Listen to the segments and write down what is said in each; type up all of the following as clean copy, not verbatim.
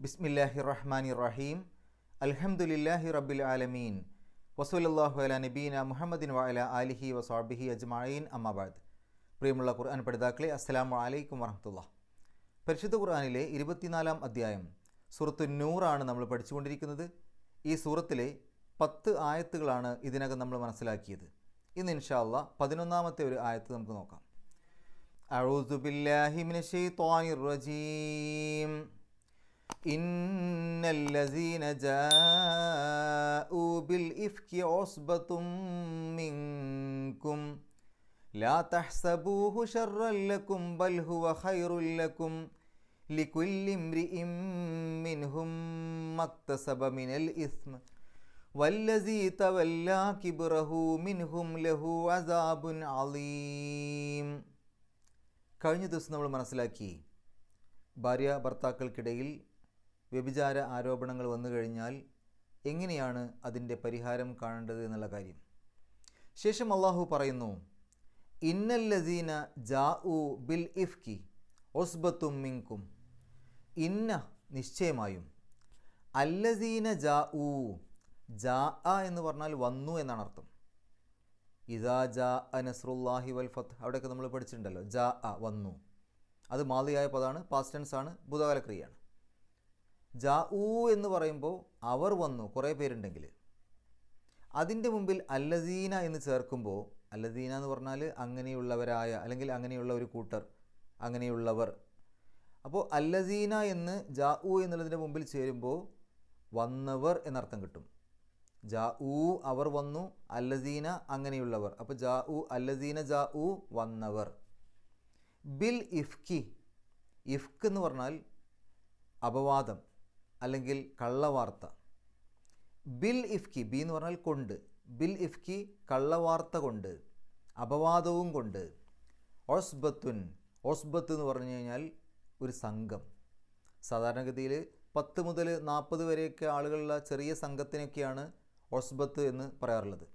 ബിസ്മില്ലാഹിർ റഹ്മാനിർ റഹീം. അൽഹംദുലില്ലാഹി റബ്ബിൽ ആലമീൻ. വസല്ലല്ലാഹു അലാ നബീന മുഹമ്മദിൻ വഅലാ ആലിഹി വസ്വഹ്ബിഹി അജ്മഈൻ. അമ്മാ ബഅദ്. പ്രിയമുള്ള ഖുർആൻ പഠിതാക്കളെ, അസ്സലാമു അലൈക്കും വറഹ്മത്തുള്ളാഹി. പരിശുദ്ധ ഖുർആനിലെ 24-ാം അധ്യായം സൂറത്തു നൂറാണ് നമ്മൾ പഠിച്ചുകൊണ്ടിരിക്കുന്നത്. ഈ സൂറത്തിലെ 10 ആയത്തുകളാണ് ഇതിനകം നമ്മൾ മനസ്സിലാക്കിയത്. ഇന്ന് ഇൻഷാ അല്ലാഹ് 11-ാമത്തെ ഒരു ആയത്ത് നമുക്ക് നോക്കാം. അഊദു ബില്ലാഹി മിനശ് ശൈത്വാനിർ റജീം. ഇന്നല്ലസീന ജാഊ ബിൽ ഇഫ്കി ഉസ്ബത്തും മിൻകും ലാ തഹ്സബൂഹു ശർറൻ ലക്കും ബൽ ഹുവ ഖൈറുൻ ലക്കും ലികുല്ലി ഇംറിഇൻ മിൻഹും മക്തസബ മിനൽ ഇസ്മ വല്ലസീ തവല്ലാ കിബ്റഹു മിൻഹും ലഹു അസാബുൻ അലീം. കഴിഞ്ഞ ദിവസം നമ്മൾ മനസ്സിലാക്കി, ഭാര്യ ഭർത്താക്കൾക്കിടയിൽ വ്യഭിചാര ആരോപണങ്ങൾ വന്നു കഴിഞ്ഞാൽ എങ്ങനെയാണ് അതിൻ്റെ പരിഹാരം കാണേണ്ടത് എന്നുള്ള കാര്യം. ശേഷം അള്ളാഹു പറയുന്നു, ഇന്നല്ലസീന ജാഊ ബിൽ ഇഫ്കി ഉസ്ബത്തും മിൻകും. ഇന്ന നിശ്ചയമായും, അല്ലസീന ജാഊ, ജാ എന്ന് പറഞ്ഞാൽ വന്നു എന്നാണ് അർത്ഥം. ഇദാ ജാ നസ്റുല്ലാഹി വൽ ഫത്ത്, അവിടെയൊക്കെ നമ്മൾ പഠിച്ചിട്ടുണ്ടല്ലോ. ജാ വന്നു, അത് മാദിയായ പദമാണ്, പാസ്റ്റ് ടെൻസ് ആണ്, ഭൂതകാല ക്രിയയാണ്. ജാ എന്ന് പറയുമ്പോൾ അവർ വന്നു, കുറേ പേരുണ്ടെങ്കിൽ അതിൻ്റെ മുമ്പിൽ അല്ലസീന എന്ന് ചേർക്കുമ്പോൾ, അല്ലസീന എന്ന് പറഞ്ഞാൽ അങ്ങനെയുള്ളവരായ, അല്ലെങ്കിൽ അങ്ങനെയുള്ള ഒരു കൂട്ടർ, അങ്ങനെയുള്ളവർ. അപ്പോൾ അല്ലസീന എന്ന് ജാ എന്നുള്ളതിൻ്റെ മുമ്പിൽ ചേരുമ്പോൾ വന്നവർ എന്നർത്ഥം കിട്ടും. ജാ അവർ വന്നു, അല്ലസീന അങ്ങനെയുള്ളവർ. അപ്പോൾ ജാ അല്ലസീന ജാ വന്നവർ. ബിൽ ഇഫ്കി, ഇഫ്ക്ക് എന്ന് പറഞ്ഞാൽ അപവാദം അല്ലെങ്കിൽ കള്ളവാർത്ത. ബിൽ ഇഫ്കി, ബി എന്ന് പറഞ്ഞാൽ കൊണ്ട്, ബിൽ ഇഫ്കി കള്ളവാർത്ത കൊണ്ട്, അപവാദവും കൊണ്ട്. ഒസ്ബത്തുൻ, ഒസ്ബത്ത് എന്ന് പറഞ്ഞു കഴിഞ്ഞാൽ ഒരു സംഘം. സാധാരണഗതിയിൽ 10 മുതൽ 40 വരെയൊക്കെ ആളുകളുള്ള ചെറിയ സംഘത്തിനൊക്കെയാണ് ഒസ്ബത്ത് എന്ന് പറയാറുള്ളത്.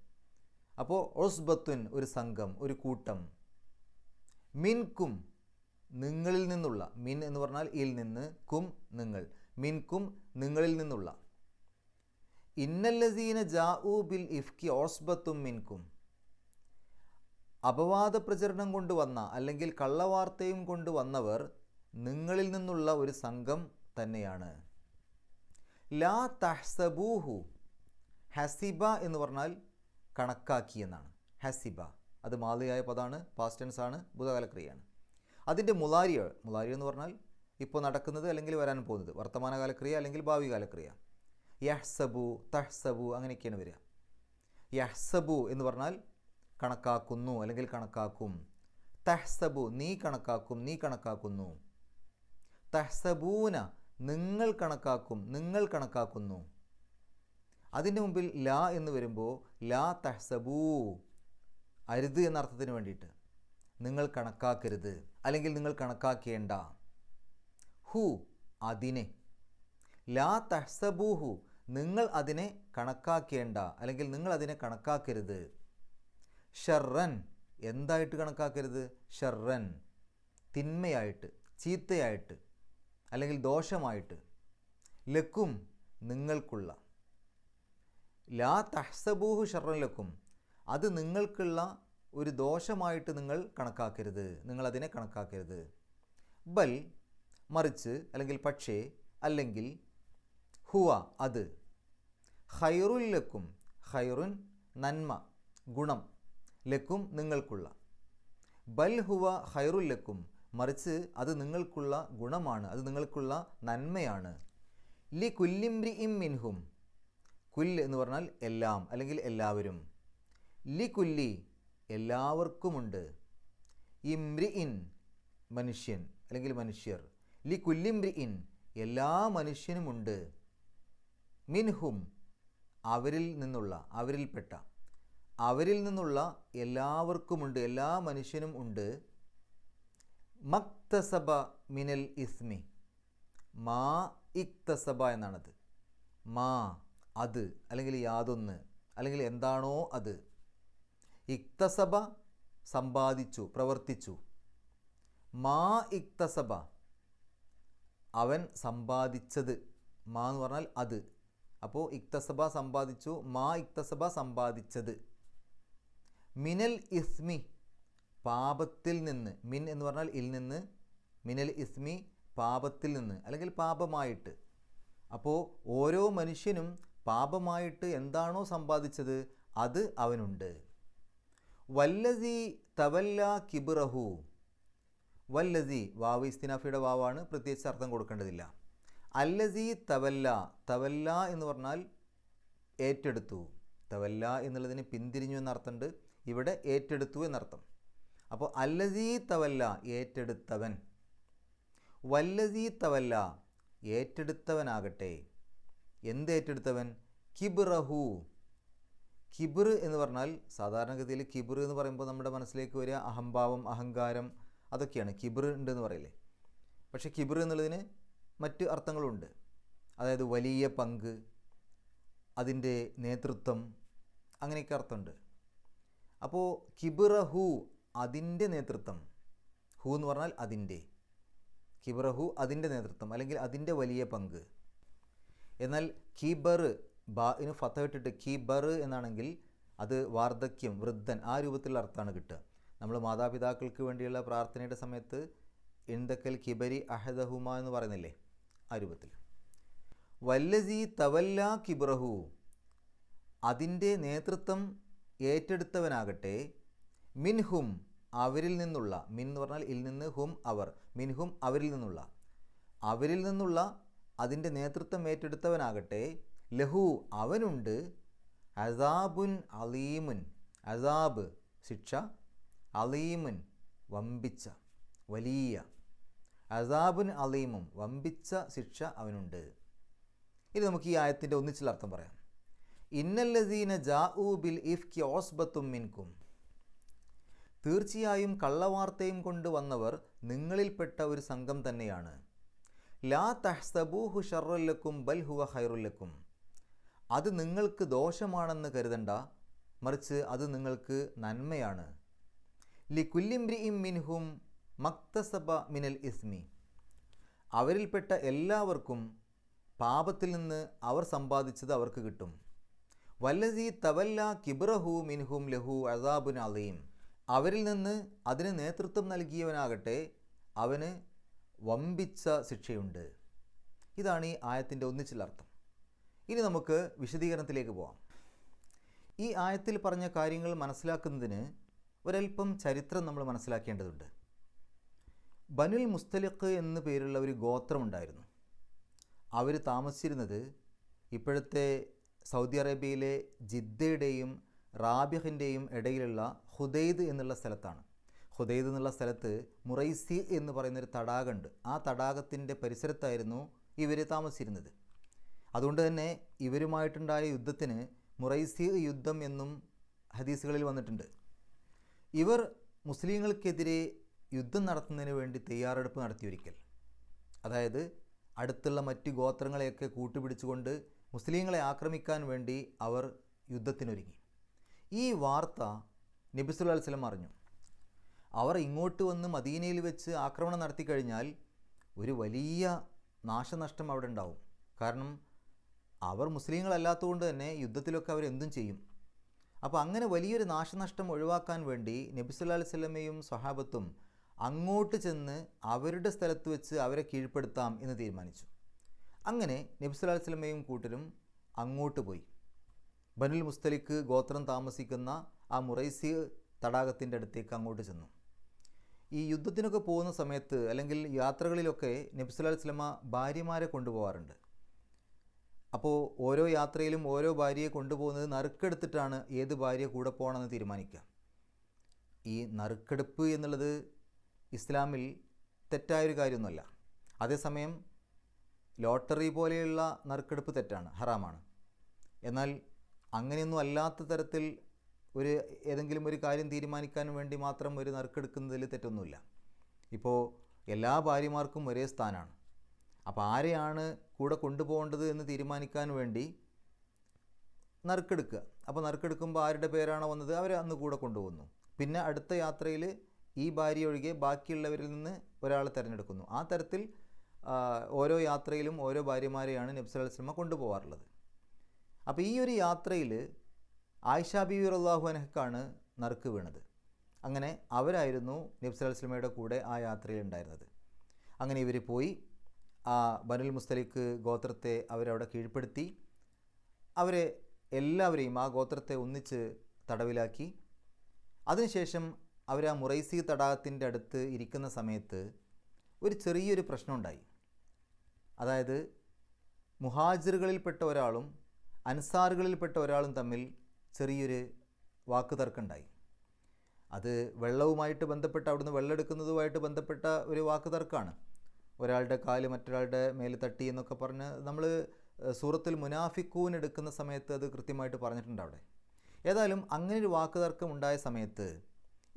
അപ്പോൾ ഒസ്ബത്തുൻ ഒരു സംഘം, ഒരു കൂട്ടം. മിൻകും നിങ്ങളിൽ നിന്നുള്ള, മിൻ എന്ന് പറഞ്ഞാൽ ഇൽ നിന്ന്, കും നിങ്ങൾ, മിൻകും നിങ്ങളിൽ നിന്നുള്ള. ഇന്നല്ലസീന ജാഊ ബിൽ ഇഫ്കി ഉസ്ബത്തും മിൻകും, അപവാദ പ്രചരണം കൊണ്ടുവന്ന അല്ലെങ്കിൽ കള്ളവാർത്തയും കൊണ്ടുവന്നവർ നിങ്ങളിൽ നിന്നുള്ള ഒരു സംഘം തന്നെയാണ്. ലാ തഹ്സബൂഹു, ഹസിബ എന്ന് പറഞ്ഞാൽ കണക്കാക്കി എന്നാണ്. ഹസിബ അത് മാദിയായ പദമാണ്, പാസ്റ്റ് ടെൻസ് ആണ്, ഭൂതകാലക്രിയയാണ്. അതിൻ്റെ മുലാരി എന്ന് പറഞ്ഞാൽ ഇപ്പോൾ നടക്കുന്നത് അല്ലെങ്കിൽ വരാൻ പോകുന്നത്, വർത്തമാനകാലക്രിയ അല്ലെങ്കിൽ ഭാവി കാലക്രിയ. യഹ്സബു, തഹ്സബു അങ്ങനെയൊക്കെയാണ് വരിക. യഹ്സബു എന്ന് പറഞ്ഞാൽ കണക്കാക്കുന്നു അല്ലെങ്കിൽ കണക്കാക്കും. തഹ്സബു നീ കണക്കാക്കും, നീ കണക്കാക്കുന്നു. തഹ്സബൂന നിങ്ങൾ കണക്കാക്കും, നിങ്ങൾ കണക്കാക്കുന്നു. അതിൻ്റെ മുമ്പിൽ ലാ എന്ന് വരുമ്പോൾ ലാ തഹ്സബൂ, അരുത് എന്ന അർത്ഥത്തിന് വേണ്ടിയിട്ട്, നിങ്ങൾ കണക്കാക്കരുത് അല്ലെങ്കിൽ നിങ്ങൾ കണക്കാക്കേണ്ട. ഹു അതിനെ, ലാ തഹ്സബൂഹു നിങ്ങൾ അതിനെ കണക്കാക്കേണ്ട അല്ലെങ്കിൽ നിങ്ങൾ അതിനെ കണക്കാക്കരുത്. ഷർറൻ എന്തായിട്ട് കണക്കാക്കരുത്? ഷർറൻ തിന്മയായിട്ട്, ചീത്തയായിട്ട് അല്ലെങ്കിൽ ദോഷമായിട്ട്. ലക്കും നിങ്ങൾക്കുള്ള, ലാ തഹ്സബൂഹു ഷർറൻ ലക്കും അത് നിങ്ങൾക്കുള്ള ഒരു ദോഷമായിട്ട് നിങ്ങൾ കണക്കാക്കരുത്, നിങ്ങളതിനെ കണക്കാക്കരുത്. ബൽ മറിച്ച് അല്ലെങ്കിൽ പക്ഷേ അല്ലെങ്കിൽ ഹുവ അത്, ഖൈറുൻ ലക്കും, ഖൈറുൻ നന്മ, ഗുണം, ലക്കും നിങ്ങൾക്കുള്ള. ബൽ ഹുവ ഖൈറുൻ ലക്കും മറിച്ച് അത് നിങ്ങൾക്കുള്ള ഗുണമാണ്, അത് നിങ്ങൾക്കുള്ള നന്മയാണ്. ലി കുല്ലിംറിഇൻ മിൻഹും, കുല്ല് എന്ന് പറഞ്ഞാൽ എല്ലാം അല്ലെങ്കിൽ എല്ലാവരും. ലി കുല്ലി എല്ലാവർക്കുമുണ്ട്. ഇംറിഇൻ മനുഷ്യൻ അല്ലെങ്കിൽ മനുഷ്യർ. ലി കുല്ലിംറിഇൻ എല്ലാ മനുഷ്യനുമുണ്ട്. മിൻഹും അവരിൽ നിന്നുള്ള, അവരിൽപ്പെട്ട, അവരിൽ നിന്നുള്ള എല്ലാവർക്കുമുണ്ട്, എല്ലാ മനുഷ്യനും ഉണ്ട്. മക്തസബ മിനൽ ഇസ്മി, മാ ഇക്തസബ എന്നാണത്. മാ അത് അല്ലെങ്കിൽ യാതൊന്ന് അല്ലെങ്കിൽ എന്താണോ അത്. ഇക്തസബ സമ്പാദിച്ചു, പ്രവർത്തിച്ചു. മാ ഇക്തസബ അവൻ സമ്പാദിച്ചത് മാ എന്ന് പറഞ്ഞാൽ അത്. അപ്പോൾ ഇക്തസബ സമ്പാദിച്ചു, മാ ഇക്തസബ സമ്പാദിച്ചത്. മിനൽ ഇസ്മി പാപത്തിൽ നിന്ന്, മിൻ എന്ന് പറഞ്ഞാൽ ഇൽ നിന്ന്, മിനൽ ഇസ്മി പാപത്തിൽ നിന്ന് അല്ലെങ്കിൽ പാപമായിട്ട്. അപ്പോൾ ഓരോ മനുഷ്യനും പാപമായിട്ട് എന്താണോ സമ്പാദിച്ചത് അത് അവനുണ്ട്. വല്ലസി തവല്ല കിബ്റഹു, വല്ലസി വാവ് ഇസ്തിനാഫിയുടെ വാവാണ്, പ്രത്യേകിച്ച് അർത്ഥം കൊടുക്കേണ്ടതില്ല. അല്ലസി തവല്ല, തവല്ല എന്ന് പറഞ്ഞാൽ ഏറ്റെടുത്തു. തവല്ല എന്നുള്ളതിന് പിന്തിരിഞ്ഞു എന്നർത്ഥമുണ്ട്, ഇവിടെ ഏറ്റെടുത്തു എന്നർത്ഥം. അപ്പോൾ അല്ലസി തവല്ല ഏറ്റെടുത്തവൻ, വല്ലസി തവല്ല ഏറ്റെടുത്തവനാകട്ടെ. എന്ത് ഏറ്റെടുത്തവൻ? കിബ്റഹു. കിബ്ർ എന്ന് പറഞ്ഞാൽ സാധാരണഗതിയിൽ കിബ്ർ എന്ന് പറയുമ്പോൾ നമ്മുടെ മനസ്സിലേക്ക് വരിക അഹംഭാവം, അഹങ്കാരം, അതൊക്കെയാണ്. കിബ്ർ ഉണ്ടെന്ന് പറയില്ലേ. പക്ഷേ കിബ്ർ എന്നുള്ളതിന് മറ്റ് അർത്ഥങ്ങളുണ്ട്. അതായത് വലിയ പങ്ക്, അതിൻ്റെ നേതൃത്വം, അങ്ങനെയൊക്കെ അർത്ഥമുണ്ട്. അപ്പോൾ കിബ്റഹു അതിൻ്റെ നേതൃത്വം, ഹു എന്ന് പറഞ്ഞാൽ അതിൻ്റെ, കിബ്റഹു അതിൻ്റെ നേതൃത്വം അല്ലെങ്കിൽ അതിൻ്റെ വലിയ പങ്ക്. എന്നാൽ കിബർ ബാഇന് ഫതഹ ഇട്ടിട്ട് കിബർ എന്നാണെങ്കിൽ അത് വാർദ്ധക്യം, വൃദ്ധൻ, ആ രൂപത്തിലുള്ള അർത്ഥമാണ് കിട്ടുക. നമ്മൾ മാതാപിതാക്കൾക്ക് വേണ്ടിയുള്ള പ്രാർത്ഥനയുടെ സമയത്ത് ഇൻദക്കൽ കിബരി അഹദഹുമ എന്ന് പറയുന്നില്ലേ, ആ രൂപത്തിൽ. വല്ലസി തവല്ല കിബ്റഹു അതിൻ്റെ നേതൃത്വം ഏറ്റെടുത്തവനാകട്ടെ. മിൻഹും അവരിൽ നിന്നുള്ള, മിൻ എന്ന് പറഞ്ഞാൽ ഇൽ നിന്ന്, ഹും അവർ, മിൻഹും അവരിൽ നിന്നുള്ള, അവരിൽ നിന്നുള്ള അതിൻ്റെ നേതൃത്വം ഏറ്റെടുത്തവനാകട്ടെ. ലഹു അവനുണ്ട് അസാബുൻ അലീമുൻ, അസാബ് ശിക്ഷ, അലീമുൻ വമ്പിച്ച വലിയ, അസാബുൻ അലീമും വമ്പിച്ച ശിക്ഷ അവനുണ്ട്. ഇനി നമുക്ക് ഈ ആയത്തിൻ്റെ ഒന്നിച്ചുള്ള അർത്ഥം പറയാം. ഇന്നല്ലസീന ജാഊ ബിൽ ഇഫ്കി ഓസ്ബത്തും മിൻകും, തീർച്ചയായും കള്ളവാർത്തയും കൊണ്ട് വന്നവർ നിങ്ങളിൽപ്പെട്ട ഒരു സംഘം തന്നെയാണ്. ലാ തഹ്സബൂഹു ഷർറല്ലക്കും ബൽ ഹുവ ഖൈറുല്ലക്കും, അത് നിങ്ങൾക്ക് ദോഷമാണെന്ന് കരുതണ്ട, മറിച്ച് അത് നിങ്ങൾക്ക് നന്മയാണ്. ലികുല്ലിംറിഇം മിൻഹും മക്തസബ മിനൽ ഇസ്മി, അവരിൽപ്പെട്ട എല്ലാവർക്കും പാപത്തിൽ നിന്ന് അവർ സമ്പാദിച്ചത് അവർക്ക് കിട്ടും. വല്ലസി തവല്ല കിബ്റഹു മിൻഹും ലഹു അസാബുൻ അലീം, അവരിൽ നിന്ന് അതിന് നേതൃത്വം നൽകിയവനാകട്ടെ അവന് വമ്പിച്ച ശിക്ഷയുണ്ട്. ഇതാണ് ഈ ആയത്തിൻ്റെ ഒന്നിച്ചുള്ള അർത്ഥം. ഇനി നമുക്ക് വിശദീകരണത്തിലേക്ക് പോകാം. ഈ ആയത്തിൽ പറഞ്ഞ കാര്യങ്ങൾ മനസ്സിലാക്കുന്നതിന് ഒരൽപ്പം ചരിത്രം നമ്മൾ മനസ്സിലാക്കേണ്ടതുണ്ട്. ബനുൽ മുസ്തലിഖ് എന്നു പേരുള്ള ഒരു ഗോത്രമുണ്ടായിരുന്നു. അവർ താമസിച്ചിരുന്നത് ഇപ്പോഴത്തെ സൗദി അറേബ്യയിലെ ജിദ്ദയുടെയും റാബിഹിൻ്റെയും ഇടയിലുള്ള ഹുദൈദ് എന്നുള്ള സ്ഥലത്താണ്. ഹുദൈദ് എന്നുള്ള സ്ഥലത്ത് മുറൈസി എന്ന് പറയുന്നൊരു തടാകമുണ്ട്. ആ തടാകത്തിൻ്റെ പരിസരത്തായിരുന്നു ഇവർ താമസിച്ചിരുന്നത്. അതുകൊണ്ട് തന്നെ ഇവരുമായിട്ടുണ്ടായ യുദ്ധത്തിന് മുറൈസി യുദ്ധം എന്നും ഹദീസുകളിൽ വന്നിട്ടുണ്ട്. ഇവർ മുസ്ലിങ്ങൾക്കെതിരെ യുദ്ധം നടത്തുന്നതിന് വേണ്ടി തയ്യാറെടുപ്പ് നടത്തിയൊരിക്കൽ, അതായത് അടുത്തുള്ള മറ്റ് ഗോത്രങ്ങളെയൊക്കെ കൂട്ടുപിടിച്ചുകൊണ്ട് മുസ്ലിങ്ങളെ ആക്രമിക്കാൻ വേണ്ടി അവർ യുദ്ധത്തിനൊരുങ്ങി. ഈ വാർത്ത നബി സല്ലല്ലാഹു അലൈഹി വസല്ലം അറിഞ്ഞു. അവർ ഇങ്ങോട്ട് വന്ന് മദീനയിൽ വെച്ച് ആക്രമണം നടത്തി കഴിഞ്ഞാൽ ഒരു വലിയ നാശനഷ്ടം അവിടെ ഉണ്ടാവും. കാരണം അവർ മുസ്ലിങ്ങളല്ലാത്തതുകൊണ്ട് തന്നെ യുദ്ധത്തിലൊക്കെ അവരെന്തും ചെയ്യും. അപ്പോൾ അങ്ങനെ വലിയൊരു നാശനഷ്ടം ഒഴിവാക്കാൻ വേണ്ടി നബി സല്ലല്ലാഹു അലൈഹി വസല്ലമയും സ്വഹാബത്തും അങ്ങോട്ട് ചെന്ന് അവരുടെ സ്ഥലത്ത് വെച്ച് അവരെ കീഴ്പ്പെടുത്താം എന്ന് തീരുമാനിച്ചു. അങ്ങനെ നബി സല്ലല്ലാഹു അലൈഹി വസല്ലമയും കൂട്ടരും അങ്ങോട്ട് പോയി. ബനുൽ മുസ്തലിഖ് ഗോത്രം താമസിക്കുന്ന ആ മുറൈസി തടാകത്തിൻ്റെ അടുത്തേക്ക് അങ്ങോട്ട് ചെന്നു. ഈ യുദ്ധത്തിനൊക്കെ പോകുന്ന സമയത്ത് അല്ലെങ്കിൽ യാത്രകളിലൊക്കെ നബി സല്ലല്ലാഹു അലൈഹി വസല്ലമ ഭാര്യമാരെ കൊണ്ടുപോകാറുണ്ട്. അപ്പോൾ ഓരോ യാത്രയിലും ഓരോ ഭാര്യയെ കൊണ്ടുപോകുന്നത് നറുക്കെടുത്തിട്ടാണ് ഏത് ഭാര്യ കൂടെ പോകണമെന്ന് തീരുമാനിക്കുക. ഈ നറുക്കെടുപ്പ് എന്നുള്ളത് ഇസ്ലാമിൽ തെറ്റായൊരു കാര്യമൊന്നുമല്ല. അതേസമയം ലോട്ടറി പോലെയുള്ള നറുക്കെടുപ്പ് തെറ്റാണ്, ഹറാമാണ്. എന്നാൽ അങ്ങനെയൊന്നും അല്ലാത്ത തരത്തിൽ ഏതെങ്കിലും ഒരു കാര്യം തീരുമാനിക്കാൻ വേണ്ടി മാത്രം ഒരു നറുക്കെടുക്കുന്നതിൽ തെറ്റൊന്നുമില്ല. ഇപ്പോൾ എല്ലാ ഭാര്യമാർക്കും ഒരേ സ്ഥാനമാണ്. അപ്പോൾ ആരെയാണ് കൂടെ കൊണ്ടുപോകേണ്ടത് എന്ന് തീരുമാനിക്കാൻ വേണ്ടി നറുക്കെടുക്കുക. അപ്പോൾ നറുക്കെടുക്കുമ്പോൾ ആരുടെ പേരാണോ വന്നത് അവരെ അന്ന് കൂടെ കൊണ്ടുപോകുന്നു. പിന്നെ അടുത്ത യാത്രയിൽ ഈ ഭാര്യ ഒഴികെ ബാക്കിയുള്ളവരിൽ നിന്ന് ഒരാളെ തിരഞ്ഞെടുക്കുന്നു. ആ തരത്തിൽ ഓരോ യാത്രയിലും ഓരോ ഭാര്യമാരെയാണ് നബി സല്ലല്ലാഹു അലൈഹി വസല്ലം കൊണ്ടുപോകാറുള്ളത്. അപ്പോൾ ഈ ഒരു യാത്രയിൽ ആയിഷ ബീവി റളിയല്ലാഹു അൻഹയ്ക്കാണ് നറുക്ക് വീണത്. അങ്ങനെ അവരായിരുന്നു നബി സല്ലല്ലാഹു അലൈഹി വസല്ലമയുടെ കൂടെ ആ യാത്രയിൽ ഉണ്ടായിരുന്നത്. അങ്ങനെ ഇവർ പോയി ആ ബനുൽ മുസ്തലിഖ് ഗോത്രത്തെ അവരവിടെ കീഴ്പ്പെടുത്തി. അവരെ എല്ലാവരെയും ആ ഗോത്രത്തെ ഒന്നിച്ച് തടവിലാക്കി. അതിനുശേഷം അവർ ആ മുറൈസി തടാകത്തിൻ്റെ അടുത്ത് ഇരിക്കുന്ന സമയത്ത് ഒരു ചെറിയൊരു പ്രശ്നമുണ്ടായി. അതായത് മുഹാജിറുകളിൽപ്പെട്ട ഒരാളും അൻസാറുകളിൽപ്പെട്ട ഒരാളും തമ്മിൽ ചെറിയൊരു വാക്കുതർക്കമുണ്ടായി. അത് വെള്ളവുമായിട്ട് ബന്ധപ്പെട്ട അവിടുന്ന് വെള്ളമെടുക്കുന്നതുമായിട്ട് ബന്ധപ്പെട്ട ഒരു വാക്കുതർക്കമാണ്. ഒരാളുടെ കാല് മറ്റൊരാളുടെ മേൽ തട്ടി എന്നൊക്കെ പറഞ്ഞ് നമ്മൾ സൂറത്തുൽ മുനാഫിഖൂൻ എടുക്കുന്ന സമയത്ത് അത് കൃത്യമായിട്ട് പറഞ്ഞിട്ടുണ്ട് അവിടെ. ഏതായാലും അങ്ങനെ ഒരു വാക്കുതർക്കം ഉണ്ടായ സമയത്ത്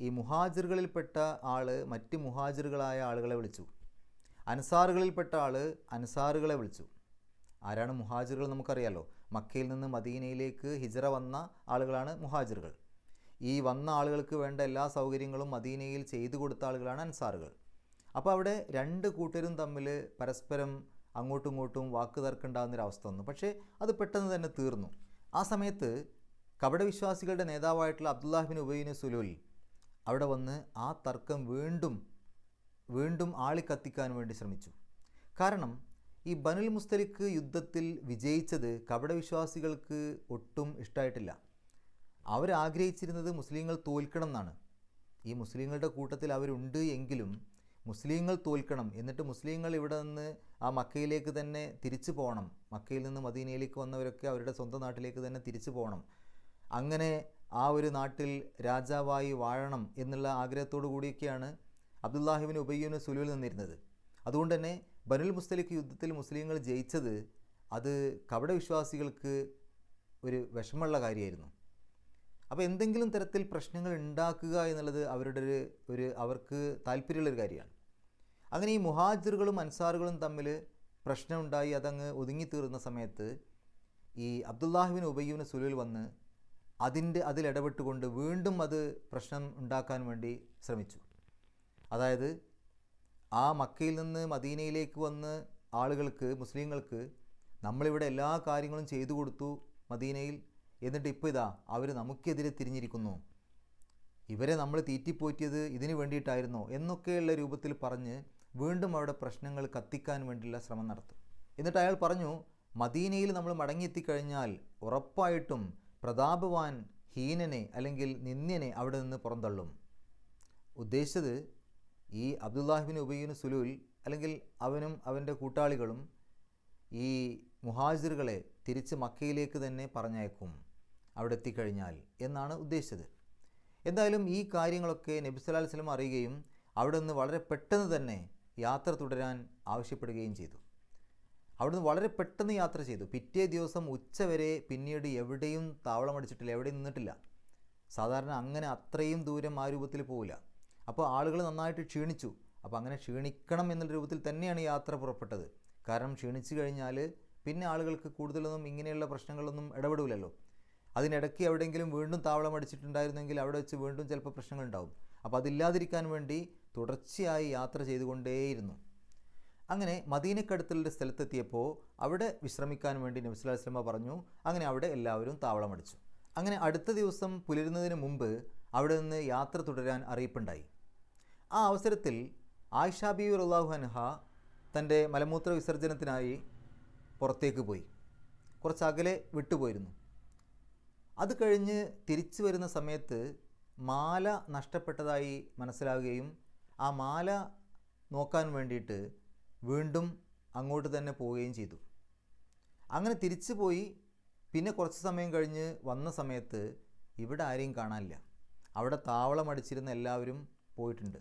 ഈ മുഹാജിറുകളിൽപ്പെട്ട ആൾ മറ്റ് മുഹാജിറുകളായ ആളുകളെ വിളിച്ചു, അൻസാറുകളിൽപ്പെട്ട ആൾ അൻസാറുകളെ വിളിച്ചു. ആരാണ് മുഹാജിറുകൾ നമുക്കറിയാലോ. മക്കയിൽ നിന്ന് മദീനയിലേക്ക് ഹിജറ വന്ന ആളുകളാണ് മുഹാജിറുകൾ. ഈ വന്ന ആളുകൾക്ക് വേണ്ട എല്ലാ സൗകര്യങ്ങളും മദീനയിൽ ചെയ്തു കൊടുത്ത ആളുകളാണ് അൻസാറുകൾ. അപ്പോൾ അവിടെ രണ്ട് കൂട്ടരും തമ്മിൽ പരസ്പരം അങ്ങോട്ടും ഇങ്ങോട്ടും വാക്ക് തർക്കമുണ്ടാകുന്നൊരവസ്ഥ വന്നു. പക്ഷേ അത് പെട്ടെന്ന് തന്നെ തീർന്നു. ആ സമയത്ത് കപടവിശ്വാസികളുടെ നേതാവായിട്ടുള്ള Abdullah bin Ubayy bin Salul അവിടെ വന്ന് ആ തർക്കം വീണ്ടും ആളിക്കത്തിക്കാൻ വേണ്ടി ശ്രമിച്ചു. കാരണം ഈ ബനുൽ മുസ്തലിഖ് യുദ്ധത്തിൽ വിജയിച്ചത് കപടവിശ്വാസികൾക്ക് ഒട്ടും ഇഷ്ടമായിട്ടില്ല. അവരാഗ്രഹിച്ചിരുന്നത് മുസ്ലിങ്ങൾ തോൽക്കണം എന്നാണ്. ഈ മുസ്ലിങ്ങളുടെ കൂട്ടത്തിൽ അവരുണ്ട് എങ്കിലും മുസ്ലിങ്ങൾ തോൽക്കണം, എന്നിട്ട് മുസ്ലിങ്ങൾ ഇവിടെ നിന്ന് ആ മക്കയിലേക്ക് തന്നെ തിരിച്ചു പോകണം. മക്കയിൽ നിന്ന് മദീനയിലേക്ക് വന്നവരൊക്കെ അവരുടെ സ്വന്തം നാട്ടിലേക്ക് തന്നെ തിരിച്ചു പോകണം. അങ്ങനെ ആ ഒരു നാട്ടിൽ രാജാവായി വാഴണം എന്നുള്ള ആഗ്രഹത്തോടു കൂടിയൊക്കെയാണ് Abdullahi bin Ubayy bin Salul നിന്നിരുന്നത്. അതുകൊണ്ട് തന്നെ ബനുൽ മുസ്തലിഖ് യുദ്ധത്തിൽ മുസ്ലിങ്ങൾ ജയിച്ചത് അത് കപടവിശ്വാസികൾക്ക് ഒരു വിഷമമുള്ള കാര്യമായിരുന്നു. അപ്പോൾ എന്തെങ്കിലും തരത്തിൽ പ്രശ്നങ്ങൾ ഉണ്ടാക്കുക എന്നുള്ളത് അവർക്ക് താല്പര്യമുള്ളൊരു കാര്യമാണ്. അങ്ങനെ ഈ മുഹാജിറുകളും അൻസാറുകളും തമ്മിൽ പ്രശ്നമുണ്ടായി അതങ്ങ് ഒതുങ്ങിത്തീർന്ന സമയത്ത് ഈ അബ്ദുല്ലാഹി ബിൻ ഉബൈ ബിൻ സുലൂൽ വന്ന് അതിലിടപെട്ടുകൊണ്ട് വീണ്ടും അത് പ്രശ്നം ഉണ്ടാക്കാൻ വേണ്ടി ശ്രമിച്ചു. അതായത് ആ മക്കയിൽ നിന്ന് മദീനയിലേക്ക് വന്ന് മുസ്ലിങ്ങൾക്ക് നമ്മളിവിടെ എല്ലാ കാര്യങ്ങളും ചെയ്തു കൊടുത്തു മദീനയിൽ, എന്നിട്ട് ഇപ്പോൾ ഇതാ അവർ നമുക്കെതിരെ തിരിഞ്ഞിരിക്കുന്നു, ഇവരെ നമ്മൾ തീറ്റിപ്പോറ്റിയത് ഇതിനു വേണ്ടിയിട്ടായിരുന്നോ എന്നൊക്കെയുള്ള രൂപത്തിൽ പറഞ്ഞ് വീണ്ടും അവിടെ പ്രശ്നങ്ങൾ കത്തിക്കാൻ വേണ്ടിയുള്ള ശ്രമം നടത്തും. എന്നിട്ട് അയാൾ പറഞ്ഞു, മദീനയിൽ നമ്മൾ മടങ്ങിയെത്തിക്കഴിഞ്ഞാൽ ഉറപ്പായിട്ടും പ്രതാപവാൻ ഹീനനെ അല്ലെങ്കിൽ നിന്ദ്യനെ അവിടെ നിന്ന് പുറന്തള്ളും. ഉദ്ദേശിച്ചത് ഈ അബ്ദുല്ലാഹി ബിൻ ഉബൈ ബിൻ സുലൂൽ അല്ലെങ്കിൽ അവനും അവൻ്റെ കൂട്ടാളികളും ഈ മുഹാജിറുകളെ തിരിച്ച് മക്കയിലേക്ക് തന്നെ പറഞ്ഞയക്കും അവിടെ എത്തിക്കഴിഞ്ഞാൽ എന്നാണ് ഉദ്ദേശിച്ചത്. എന്തായാലും ഈ കാര്യങ്ങളൊക്കെ നബി സല്ലല്ലാഹു അലൈഹി വസല്ലം അറിയുകയും അവിടെ നിന്ന് വളരെ പെട്ടെന്ന് തന്നെ യാത്ര തുടരാൻ ആവശ്യപ്പെടുകയും ചെയ്തു. അവിടുന്ന് വളരെ പെട്ടെന്ന് യാത്ര ചെയ്തു. പിറ്റേ ദിവസം ഉച്ചവരെ പിന്നീട് എവിടെയും താവളമടിച്ചിട്ടില്ല, എവിടെയും നിന്നിട്ടില്ല. സാധാരണ അങ്ങനെ അത്രയും ദൂരം ആ രൂപത്തിൽ പോവില്ല. അപ്പോൾ ആളുകൾ നന്നായിട്ട് ക്ഷീണിച്ചു. അപ്പോൾ അങ്ങനെ ക്ഷീണിക്കണം എന്നുള്ള രൂപത്തിൽ തന്നെയാണ് യാത്ര പുറപ്പെട്ടത്. കാരണം ക്ഷീണിച്ചു കഴിഞ്ഞാൽ പിന്നെ ആളുകൾക്ക് കൂടുതലൊന്നും ഇങ്ങനെയുള്ള പ്രശ്നങ്ങളൊന്നും ഇടപെടില്ലല്ലോ. അതിനിടയ്ക്ക് എവിടെയെങ്കിലും വീണ്ടും താവളം അടിച്ചിട്ടുണ്ടായിരുന്നെങ്കിൽ അവിടെ വെച്ച് വീണ്ടും ചിലപ്പോൾ പ്രശ്നങ്ങളുണ്ടാവും. അപ്പോൾ അതില്ലാതിരിക്കാൻ വേണ്ടി തുടർച്ചയായി യാത്ര ചെയ്തുകൊണ്ടേയിരുന്നു. അങ്ങനെ മദീനക്കടുത്തുള്ളൊരു സ്ഥലത്തെത്തിയപ്പോൾ അവിടെ വിശ്രമിക്കാൻ വേണ്ടി നബി സല്ലല്ലാഹു അലൈഹി വസല്ലം പറഞ്ഞു. അങ്ങനെ അവിടെ എല്ലാവരും താവളമടിച്ചു. അങ്ങനെ അടുത്ത ദിവസം പുലരുന്നതിന് മുമ്പ് അവിടെ നിന്ന് യാത്ര തുടരാൻ അറിയിപ്പുണ്ടായി. ആ അവസരത്തിൽ ആയിഷ ബീവി റളിയല്ലാഹു അൻഹ തൻ്റെ മലമൂത്ര വിസർജനത്തിനായി പുറത്തേക്ക് പോയി. കുറച്ച് അകലെ വിട്ടുപോയിരുന്നു. അത് കഴിഞ്ഞ് തിരിച്ചു വരുന്ന സമയത്ത് മാല നഷ്ടപ്പെട്ടതായി മനസ്സിലാവുകയും ആ മാല നോക്കാൻ വേണ്ടിയിട്ട് വീണ്ടും അങ്ങോട്ട് തന്നെ പോവുകയും ചെയ്തു. അങ്ങനെ തിരിച്ചു പോയി. പിന്നെ കുറച്ച് സമയം കഴിഞ്ഞ് വന്ന സമയത്ത് ഇവിടെ ആരെയും കാണാനില്ല. അവിടെ താവളം അടിച്ചിരുന്ന എല്ലാവരും പോയിട്ടുണ്ട്.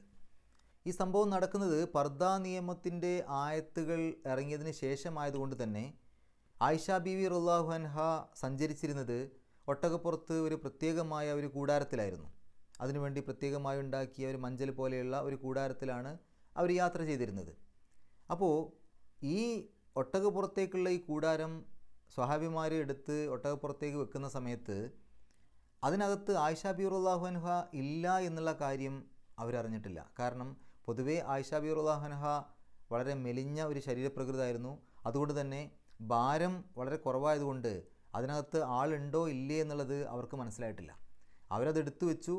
ഈ സംഭവം നടക്കുന്നത് പർദാ നിയമത്തിൻ്റെ ആയത്തുകൾ ഇറങ്ങിയതിന് ശേഷമായതുകൊണ്ട് തന്നെ ആയിഷ ബീവി റളിയല്ലാഹു അൻഹ സഞ്ചരിച്ചിരുന്നത് ഒട്ടകപ്പുറത്ത് ഒരു പ്രത്യേകമായ ഒരു കൂടാരത്തിലായിരുന്നു. അതിനുവേണ്ടി പ്രത്യേകമായി ഉണ്ടാക്കിയ ഒരു മഞ്ചൽ പോലെയുള്ള ഒരു കൂടാരത്തിലാണ് അവർ യാത്ര ചെയ്തിരുന്നത്. അപ്പോൾ ഈ ഒട്ടകപ്പുറത്തേക്കുള്ള ഈ കൂടാരം സ്വഹാബിമാർ എടുത്ത് ഒട്ടകപ്പുറത്തേക്ക് വെക്കുന്ന സമയത്ത് അതിനകത്ത് ആയിഷ ബീവി റളിയല്ലാഹു അൻഹ ഇല്ല എന്നുള്ള കാര്യം അവരറിഞ്ഞിട്ടില്ല. കാരണം പൊതുവേ ആയിഷ ബീവി റളിയല്ലാഹു അൻഹ വളരെ മെലിഞ്ഞ ഒരു ശരീരപ്രകൃതമായിരുന്നു. അതുകൊണ്ട് തന്നെ ഭാരം വളരെ കുറവായതുകൊണ്ട് അതിനകത്ത് ആളുണ്ടോ ഇല്ലേ എന്നുള്ളത് അവർക്ക് മനസ്സിലായിട്ടില്ല. അവരതെടുത്തു വെച്ചു.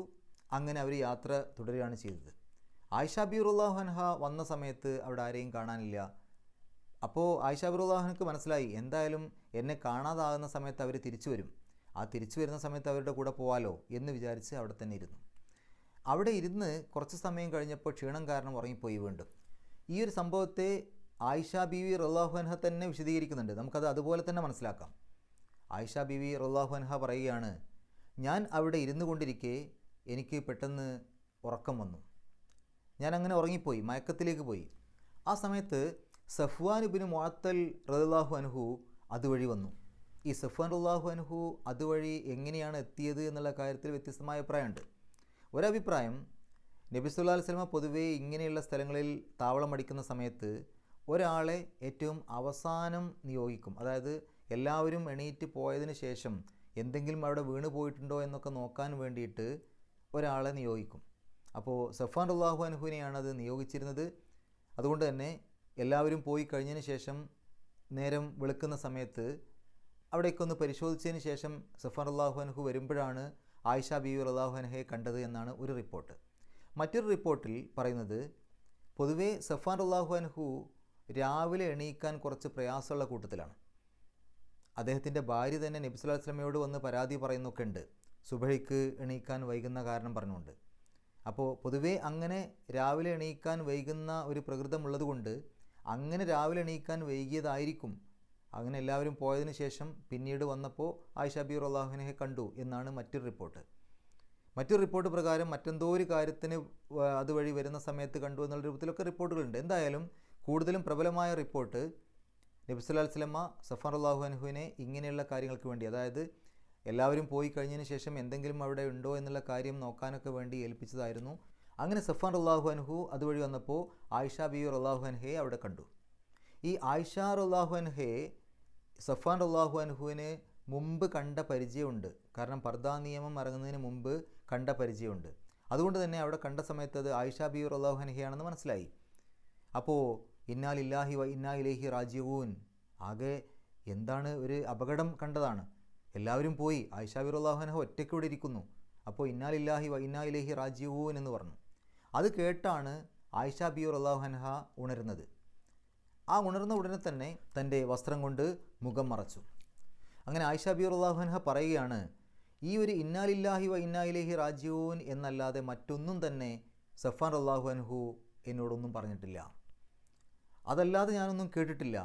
അങ്ങനെ അവർ യാത്ര തുടരുകയാണ് ചെയ്തത്. ആയിഷ ബിറളിയല്ലാഹു അൻഹ വന്ന സമയത്ത് അവിടെ ആരെയും കാണാനില്ല. അപ്പോൾ ആയിഷ ബിറളിയല്ലാഹു അൻഹയ്ക്ക് മനസ്സിലായി, എന്തായാലും എന്നെ കാണാതാകുന്ന സമയത്ത് അവർ തിരിച്ചു വരും, ആ തിരിച്ചു വരുന്ന സമയത്ത് അവരുടെ കൂടെ പോവാലോ എന്ന് വിചാരിച്ച് അവിടെ തന്നെ ഇരുന്നു. അവിടെ ഇരുന്ന് കുറച്ച് സമയം കഴിഞ്ഞപ്പോൾ ക്ഷീണം കാരണം ഉറങ്ങിപ്പോയി വീണ്ടും. ഈ ഒരു സംഭവത്തെ ആയിഷ ബീവി റളിയല്ലാഹു അൻഹ തന്നെ വിശദീകരിക്കുന്നുണ്ട്. നമുക്കത് അതുപോലെ തന്നെ മനസ്സിലാക്കാം. ആയിഷ ബീവി റളിയല്ലാഹു അൻഹ പറയുകയാണ്, ഞാൻ അവിടെ ഇരുന്നു കൊണ്ടിരിക്കെ എനിക്ക് പെട്ടെന്ന് ഉറക്കം വന്നു. ഞാൻ അങ്ങനെ ഉറങ്ങിപ്പോയി, മയക്കത്തിലേക്ക് പോയി. ആ സമയത്ത് സഫ്വാൻ ഇബ്നു മുഅത്തൽ റളിയല്ലാഹു അൻഹു അതുവഴി വന്നു. ഈ സഫ്വാൻ റളിയല്ലാഹു അൻഹു അതുവഴി എങ്ങനെയാണ് എത്തിയത് എന്നുള്ള കാര്യത്തിൽ വ്യത്യസ്തമായ അഭിപ്രായമുണ്ട്. ഒരഭിപ്രായം, നബി സല്ലല്ലാഹു അലൈഹി വസല്ലം പൊതുവേ ഇങ്ങനെയുള്ള സ്ഥലങ്ങളിൽ താവളമടിക്കുന്ന സമയത്ത് ഒരാളെ ഏറ്റവും അവസാനം നിയോഗിക്കും. അതായത് എല്ലാവരും എണീറ്റ് പോയതിന് ശേഷം എന്തെങ്കിലും അവിടെ വീണ് പോയിട്ടുണ്ടോ എന്നൊക്കെ നോക്കാൻ വേണ്ടിയിട്ട് ഒരാളെ നിയോഗിക്കും. അപ്പോൾ സഫ്വാൻ റളിയല്ലാഹു അൻഹുവിനെയാണ് അത് നിയോഗിച്ചിരുന്നത്. അതുകൊണ്ട് തന്നെ എല്ലാവരും പോയി കഴിഞ്ഞതിന് ശേഷം നേരം വെളുക്കുന്ന സമയത്ത് അവിടേക്കൊന്ന് പരിശോധിച്ചതിന് ശേഷം സഫ്വാൻ റളിയല്ലാഹു അൻഹു വരുമ്പോഴാണ് ആയിഷ ബീവി റളിയല്ലാഹു അൻഹയെ കണ്ടത് എന്നാണ് ഒരു റിപ്പോർട്ട്. മറ്റൊരു റിപ്പോർട്ടിൽ പറയുന്നത്, പൊതുവേ സഫ്വാൻ റളിയല്ലാഹു അൻഹു രാവിലെ എണീക്കാൻ കുറച്ച് പ്രയാസമുള്ള കൂട്ടത്തിലാണ്. അദ്ദേഹത്തിൻ്റെ ഭാര്യ തന്നെ നബി സല്ലല്ലാഹു അലൈഹി വസല്ലമയോട് വന്ന് പരാതി പറയുന്നൊക്കെ ഉണ്ട്, സുബഹിക്ക് എണീക്കാൻ വൈകുന്ന കാരണം പറഞ്ഞുകൊണ്ട്. അപ്പോൾ പൊതുവേ അങ്ങനെ രാവിലെ എണീക്കാൻ വൈകുന്ന ഒരു പ്രകൃതമുള്ളത് കൊണ്ട് അങ്ങനെ രാവിലെ എണീക്കാൻ വൈകിയതായിരിക്കും. അങ്ങനെ എല്ലാവരും പോയതിന് ശേഷം പിന്നീട് വന്നപ്പോൾ ആയിഷ ബീവി റളിയല്ലാഹു അൻഹയെ കണ്ടു എന്നാണ് മറ്റൊരു റിപ്പോർട്ട്. മറ്റൊരു റിപ്പോർട്ട് പ്രകാരം മറ്റെന്തോ ഒരു കാര്യത്തിന് അതുവഴി വരുന്ന സമയത്ത് കണ്ടു എന്നുള്ള രൂപത്തിലൊക്കെ റിപ്പോർട്ടുകളുണ്ട്. എന്തായാലും കൂടുതലും പ്രബലമായ റിപ്പോർട്ട് നബി സല്ലല്ലാഹു അലൈഹി വസല്ലമ സഫ്വാൻ റളിയല്ലാഹു അൻഹുവിനെ ഇങ്ങനെയുള്ള കാര്യങ്ങൾക്ക് വേണ്ടി, അതായത് എല്ലാവരും പോയി കഴിഞ്ഞതിന് ശേഷം എന്തെങ്കിലും അവിടെ ഉണ്ടോ എന്നുള്ള കാര്യം നോക്കാനൊക്കെ വേണ്ടി ഏൽപ്പിച്ചതായിരുന്നു. അങ്ങനെ സഫ്വാൻ റളിയല്ലാഹു അൻഹു അതുവഴി വന്നപ്പോൾ ആയിഷ ബീവി റളിയല്ലാഹു അൻഹയെ അവിടെ കണ്ടു. ഈ ആയിഷ റളിയല്ലാഹു അൻഹയെ സഫ്വാൻ റളിയല്ലാഹു അൻഹുവിന് മുമ്പ് കണ്ട പരിചയമുണ്ട്. കാരണം പർദാ നിയമം ഇറങ്ങുന്നതിന് മുമ്പ് കണ്ട പരിചയമുണ്ട്. അതുകൊണ്ട് തന്നെ അവിടെ കണ്ട സമയത്ത് അത് ആയിഷ ബീവി റളിയല്ലാഹു അൻഹയാണെന്ന് മനസ്സിലായി. അപ്പോൾ ഇന്നാ ലില്ലാഹി വ ഇന്നാ ഇലൈഹി റാജിഊൻ, ആകെ എന്താണ്, ഒരു അപകടം കണ്ടതാണ്. എല്ലാവരും പോയി, ആയിഷ ബീവി റളിയല്ലാഹു അൻഹ ഒറ്റയ്ക്ക് ഇവിടെ ഇരിക്കുന്നു. അപ്പോൾ ഇന്നാ ലില്ലാഹി വ ഇന്നാ ഇലൈഹി റാജിഊൻ എന്ന് പറഞ്ഞു. അത് കേട്ടാണ് ആയിഷ ബീവി റളിയല്ലാഹു അൻഹ ഉണരുന്നത്. ആ ഉണർന്ന ഉടനെ തന്നെ തൻ്റെ വസ്ത്രം കൊണ്ട് മുഖം മറച്ചു. അങ്ങനെ ആയിഷ ബീവി റളിയല്ലാഹു അൻഹ പറയുകയാണ്, ഈ ഒരു ഇന്നാ ലില്ലാഹി വ ഇന്നാ ഇലൈഹി റാജിഊൻ എന്നല്ലാതെ മറ്റൊന്നും തന്നെ സഫ്വാൻ റളിയല്ലാഹു അൻഹു എന്നോടൊന്നും പറഞ്ഞിട്ടില്ല, അതല്ലാതെ ഞാനൊന്നും കേട്ടിട്ടില്ല.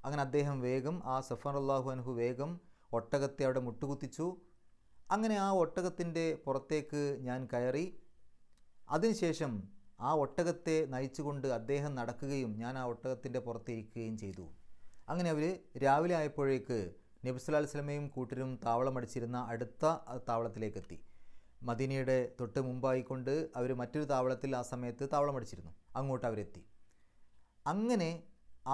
അങ്ങനെ അദ്ദേഹം വേഗം, ആ സഫ്വാൻ റളിയല്ലാഹു അൻഹു വേഗം ഒട്ടകത്തെ അവിടെ മുട്ടുകുത്തിച്ചു. അങ്ങനെ ആ ഒട്ടകത്തിൻ്റെ പുറത്തേക്ക് ഞാൻ കയറി. അതിനുശേഷം ആ ഒട്ടകത്തെ നയിച്ചുകൊണ്ട് അദ്ദേഹം നടക്കുകയും ഞാൻ ആ ഒട്ടകത്തിൻ്റെ പുറത്തിരിക്കുകയും ചെയ്തു. അങ്ങനെ അവർ രാവിലെ ആയപ്പോഴേക്ക് നബി സല്ലല്ലാഹു അലൈഹി വസല്ലമയും കൂട്ടരും താവളമടിച്ചിരുന്ന അടുത്ത താവളത്തിലേക്കെത്തി. മദീനയുടെ തൊട്ട് മുമ്പായിക്കൊണ്ട് അവർ മറ്റൊരു താവളത്തിൽ ആ സമയത്ത് താവളമടിച്ചിരുന്നു. അങ്ങോട്ട് അവരെത്തി. അങ്ങനെ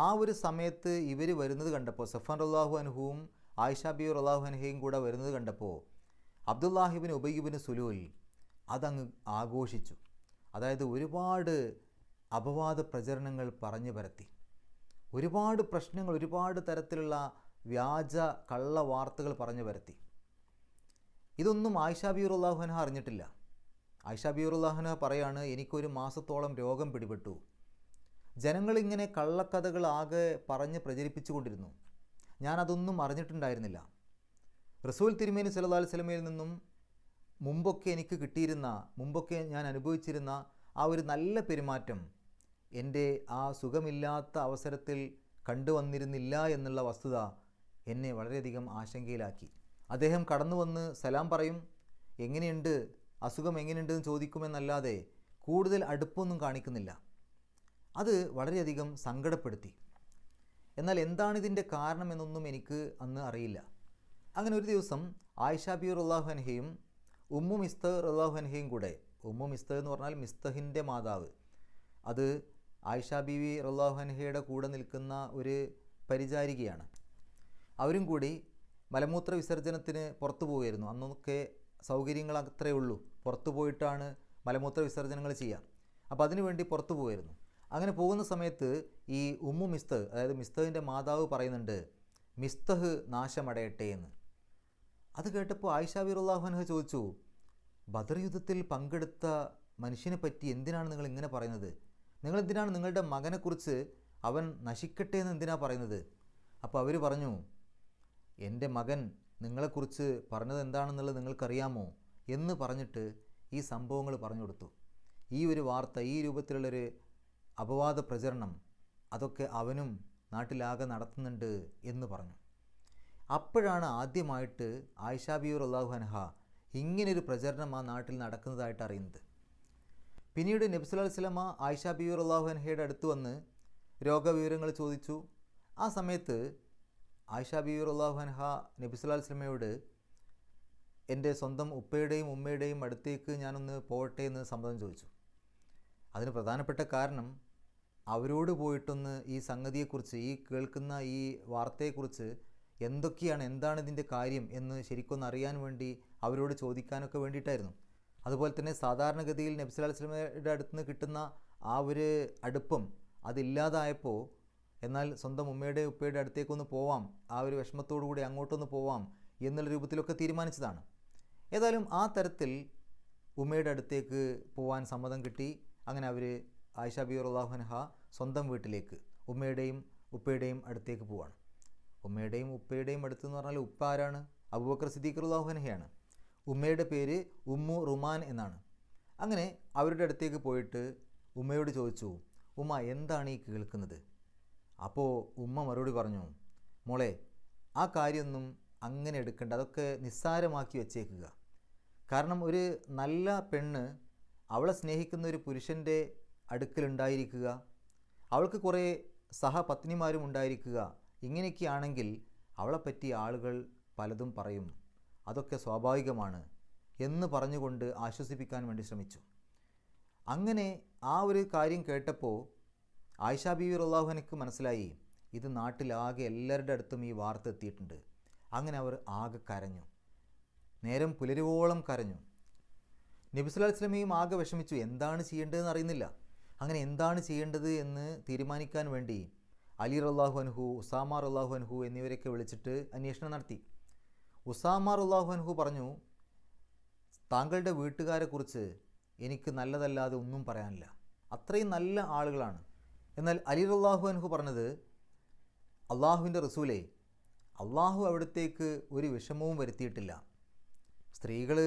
ആ ഒരു സമയത്ത് ഇവർ വരുന്നത് കണ്ടപ്പോൾ, സഫ്വാൻ റളിയല്ലാഹു അൻഹുവും ആയിഷ ബീവി റളിയല്ലാഹു അൻഹയും കൂടെ വരുന്നത് കണ്ടപ്പോൾ അബ്ദുല്ലാഹിബ്നു ഉബയ്യ് ഇബ്നു സുലൂൽ അതങ്ങ് ആഘോഷിച്ചു. അതായത് ഒരുപാട് അപവാദ പ്രചരണങ്ങൾ പറഞ്ഞു പരത്തി, ഒരുപാട് പ്രശ്നങ്ങൾ, ഒരുപാട് തരത്തിലുള്ള വ്യാജ കള്ള വാർത്തകൾ പറഞ്ഞു പരത്തി. ഇതൊന്നും ആയിഷ ബീവി റളിയല്ലാഹു അൻഹ അറിഞ്ഞിട്ടില്ല. ആയിഷ ബീവി റളിയല്ലാഹു അൻഹ പറയാണ്, എനിക്കൊരു മാസത്തോളം രോഗം പിടിപെട്ടു. ജനങ്ങളിങ്ങനെ കള്ളക്കഥകൾ ആകെ പറഞ്ഞ് പ്രചരിപ്പിച്ചു കൊണ്ടിരുന്നു. ഞാനതൊന്നും അറിഞ്ഞിട്ടുണ്ടായിരുന്നില്ല. റസൂൽ തിരുമേനി സല്ലല്ലാഹു അലൈഹി വസല്ലമയിൽ നിന്നും മുമ്പൊക്കെ ഞാൻ അനുഭവിച്ചിരുന്ന ആ ഒരു നല്ല പെരുമാറ്റം എൻ്റെ ആ സുഖമില്ലാത്ത അവസരത്തിൽ കണ്ടുവന്നിരുന്നില്ല എന്നുള്ള വസ്തുത എന്നെ വളരെയധികം ആശങ്കയിലാക്കി. അദ്ദേഹം കടന്നു വന്ന് സലാം പറയും, എങ്ങനെയുണ്ട്, അസുഖം എങ്ങനെയുണ്ടെന്ന് ചോദിക്കുമെന്നല്ലാതെ കൂടുതൽ അടുപ്പൊന്നും കാണിക്കുന്നില്ല. അത് വളരെയധികം സങ്കടപ്പെടുത്തി. എന്നാൽ എന്താണിതിൻ്റെ കാരണമെന്നൊന്നും എനിക്ക് അന്ന് അറിയില്ല. അങ്ങനെ ഒരു ദിവസം ആയിഷ ബീവി റളിയല്ലാഹു അൻഹയും ഉമ്മു മിസ്തഹ് റളിയല്ലാഹു അൻഹയും കൂടെ, ഉമ്മു മിസ്തഹ് എന്ന് പറഞ്ഞാൽ മിസ്തഹിൻ്റെ മാതാവ്, അത് ആയിഷ ബീവി റളിയല്ലാഹു അൻഹയുടെ കൂടെ നിൽക്കുന്ന ഒരു പരിചാരികയാണ്. അവരും കൂടി മലമൂത്ര വിസർജനത്തിന് പുറത്തു പോവുമായിരുന്നു. അന്നൊക്കെ സൗകര്യങ്ങൾ അത്രയേ ഉള്ളൂ, പുറത്തു പോയിട്ടാണ് മലമൂത്ര വിസർജനങ്ങൾ ചെയ്യുക. അപ്പോൾ അതിനുവേണ്ടി പുറത്തു പോവുമായിരുന്നു. അങ്ങനെ പോകുന്ന സമയത്ത് ഈ ഉമ്മു മിസ്തഹ്, അതായത് മിസ്തഹിൻ്റെ മാതാവ് പറയുന്നുണ്ട്, മിസ്തഹ് നാശമടയട്ടെ എന്ന്. അത് കേട്ടപ്പോൾ ആയിഷ റളിയല്ലാഹു അൻഹ ചോദിച്ചു, ബദർ യുദ്ധത്തിൽ പങ്കെടുത്ത മനുഷ്യനെ പറ്റി എന്തിനാണ് നിങ്ങൾ ഇങ്ങനെ പറയുന്നത്? നിങ്ങളെന്തിനാണ് നിങ്ങളുടെ മകനെക്കുറിച്ച് അവൻ നശിക്കട്ടെ എന്ന് എന്തിനാണ് പറയുന്നത്? അപ്പോൾ അവർ പറഞ്ഞു, എൻ്റെ മകൻ നിങ്ങളെക്കുറിച്ച് പറഞ്ഞത് എന്താണെന്നുള്ളത് നിങ്ങൾക്കറിയാമോ എന്ന് പറഞ്ഞിട്ട് ഈ സംഭവങ്ങൾ പറഞ്ഞു കൊടുത്തു. ഈ ഒരു വാർത്ത, ഈ രൂപത്തിലുള്ളൊരു അപവാദ പ്രചരണം അതൊക്കെ അവനും നാട്ടിലാകെ നടത്തുന്നുണ്ട് എന്ന് പറഞ്ഞു. അപ്പോഴാണ് ആദ്യമായിട്ട് ആയിഷ ബീവി റളിയല്ലാഹു അൻഹ ഇങ്ങനൊരു പ്രചരണം ആ നാട്ടിൽ നടക്കുന്നതായിട്ട് അറിയുന്നത്. പിന്നീട് നബി സല്ലല്ലാഹു അലൈഹി വസല്ലമ ആയിഷ ബീവി റളിയല്ലാഹു അൻഹയുടെ അടുത്ത് വന്ന് രോഗവിവരങ്ങൾ ചോദിച്ചു. ആ സമയത്ത് ആയിഷ ബീവി റളിയല്ലാഹു അൻഹ നബി സല്ലല്ലാഹു അലൈഹി വസല്ലമയോട്, എൻ്റെ സ്വന്തം ഉപ്പയുടെയും ഉമ്മയുടെയും അടുത്തേക്ക് ഞാനൊന്ന് പോകട്ടെ എന്ന് സമ്മതം ചോദിച്ചു. അതിന് പ്രധാനപ്പെട്ട കാരണം അവരോട് പോയിട്ടൊന്ന് ഈ സംഗതിയെക്കുറിച്ച്, ഈ കേൾക്കുന്ന ഈ വാർത്തയെക്കുറിച്ച് എന്താണ് ഇതിൻ്റെ കാര്യം എന്ന് ശരിക്കൊന്ന് അറിയാൻ വേണ്ടി അവരോട് ചോദിക്കാനൊക്കെ വേണ്ടിയിട്ടായിരുന്നു. അതുപോലെ തന്നെ സാധാരണഗതിയിൽ നബി സല്ലല്ലാഹു അലൈഹി വസല്ലമയുടെ അടുത്ത് നിന്ന് കിട്ടുന്ന ആ ഒരു അടുപ്പം അതില്ലാതായപ്പോൾ, എന്നാൽ സ്വന്തം ഉമ്മയുടെ ഉപ്പയുടെ അടുത്തേക്കൊന്ന് പോവാം, ആ ഒരു വിഷമത്തോടു കൂടി അങ്ങോട്ടൊന്ന് പോവാം എന്നുള്ള രൂപത്തിലൊക്കെ തീരുമാനിച്ചതാണ്. ഏതായാലും ആ തരത്തിൽ ഉമ്മയുടെ അടുത്തേക്ക് പോവാൻ സമ്മതം കിട്ടി. അങ്ങനെ അവർ ആയിഷ ബീവി റളിയല്ലാഹു അൻഹ സ്വന്തം വീട്ടിലേക്ക് ഉമ്മയുടെയും ഉപ്പയുടെയും അടുത്തേക്ക് പോവാണ്. ഉമ്മയുടെയും ഉപ്പയുടെയും അടുത്തെന്ന് പറഞ്ഞാൽ ഉപ്പ ആരാണ്? അബൂബക്കർ സിദ്ദീഖ് റളിയല്ലാഹു അൻഹയാണ്. ഉമ്മയുടെ പേര് ഉമ്മു റുമാൻ എന്നാണ്. അങ്ങനെ അവരുടെ അടുത്തേക്ക് പോയിട്ട് ഉമ്മയോട് ചോദിച്ചു, ഉമ്മ എന്താണ് ഈ കേൾക്കുന്നത്? അപ്പോൾ ഉമ്മ മറുപടി പറഞ്ഞു, മോളെ, ആ കാര്യമൊന്നും അങ്ങനെ എടുക്കണ്ട, അതൊക്കെ നിസ്സാരമാക്കി വെച്ചേക്കുക. കാരണം ഒരു നല്ല പെണ്ണ് അവളെ സ്നേഹിക്കുന്ന ഒരു പുരുഷൻ്റെ അടുക്കലുണ്ടായിരിക്കുക, അവൾക്ക് കുറേ സഹപത്നിമാരും ഉണ്ടായിരിക്കുക, ഇങ്ങനെയൊക്കെയാണെങ്കിൽ അവളെപ്പറ്റി ആളുകൾ പലതും പറയും, അതൊക്കെ സ്വാഭാവികമാണ് എന്ന് പറഞ്ഞുകൊണ്ട് ആശ്വസിപ്പിക്കാൻ വേണ്ടി ശ്രമിച്ചു. അങ്ങനെ ആ ഒരു കാര്യം കേട്ടപ്പോൾ ആയിഷ ബീവി റളിയല്ലാഹു അൻഹയ്ക്ക് മനസ്സിലായി, ഇത് നാട്ടിലാകെ എല്ലാവരുടെ അടുത്തും ഈ വാർത്ത എത്തിയിട്ടുണ്ട്. അങ്ങനെ അവർ ആകെ കരഞ്ഞു, നേരം പുലരുവോളം കരഞ്ഞു. നബി സല്ലല്ലാഹു അലൈഹി വസല്ലമയും ആകെ വിഷമിച്ചു, എന്താണ് ചെയ്യേണ്ടതെന്ന് അറിയുന്നില്ല. അങ്ങനെ എന്താണ് ചെയ്യേണ്ടത് എന്ന് തീരുമാനിക്കാൻ വേണ്ടി അലി റളിയല്ലാഹു അൻഹു, ഉസാമ റളിയല്ലാഹു അൻഹു എന്നിവരെയൊക്കെ വിളിച്ചിട്ട് അന്വേഷണം നടത്തി. ഉസാമ റളിയല്ലാഹു അൻഹു പറഞ്ഞു, താങ്കളുടെ വീട്ടുകാരെക്കുറിച്ച് എനിക്ക് നല്ലതല്ലാതെ ഒന്നും പറയാനില്ല, അത്രയും നല്ല ആളുകളാണ്. എന്നാൽ അലി റളിയല്ലാഹു അൻഹു പറഞ്ഞത്, അള്ളാഹുവിൻ്റെ റസൂലേ, അള്ളാഹു അവിടത്തേക്ക് ഒരു വിഷമവും വരുത്തിയിട്ടില്ല. സ്ത്രീകൾ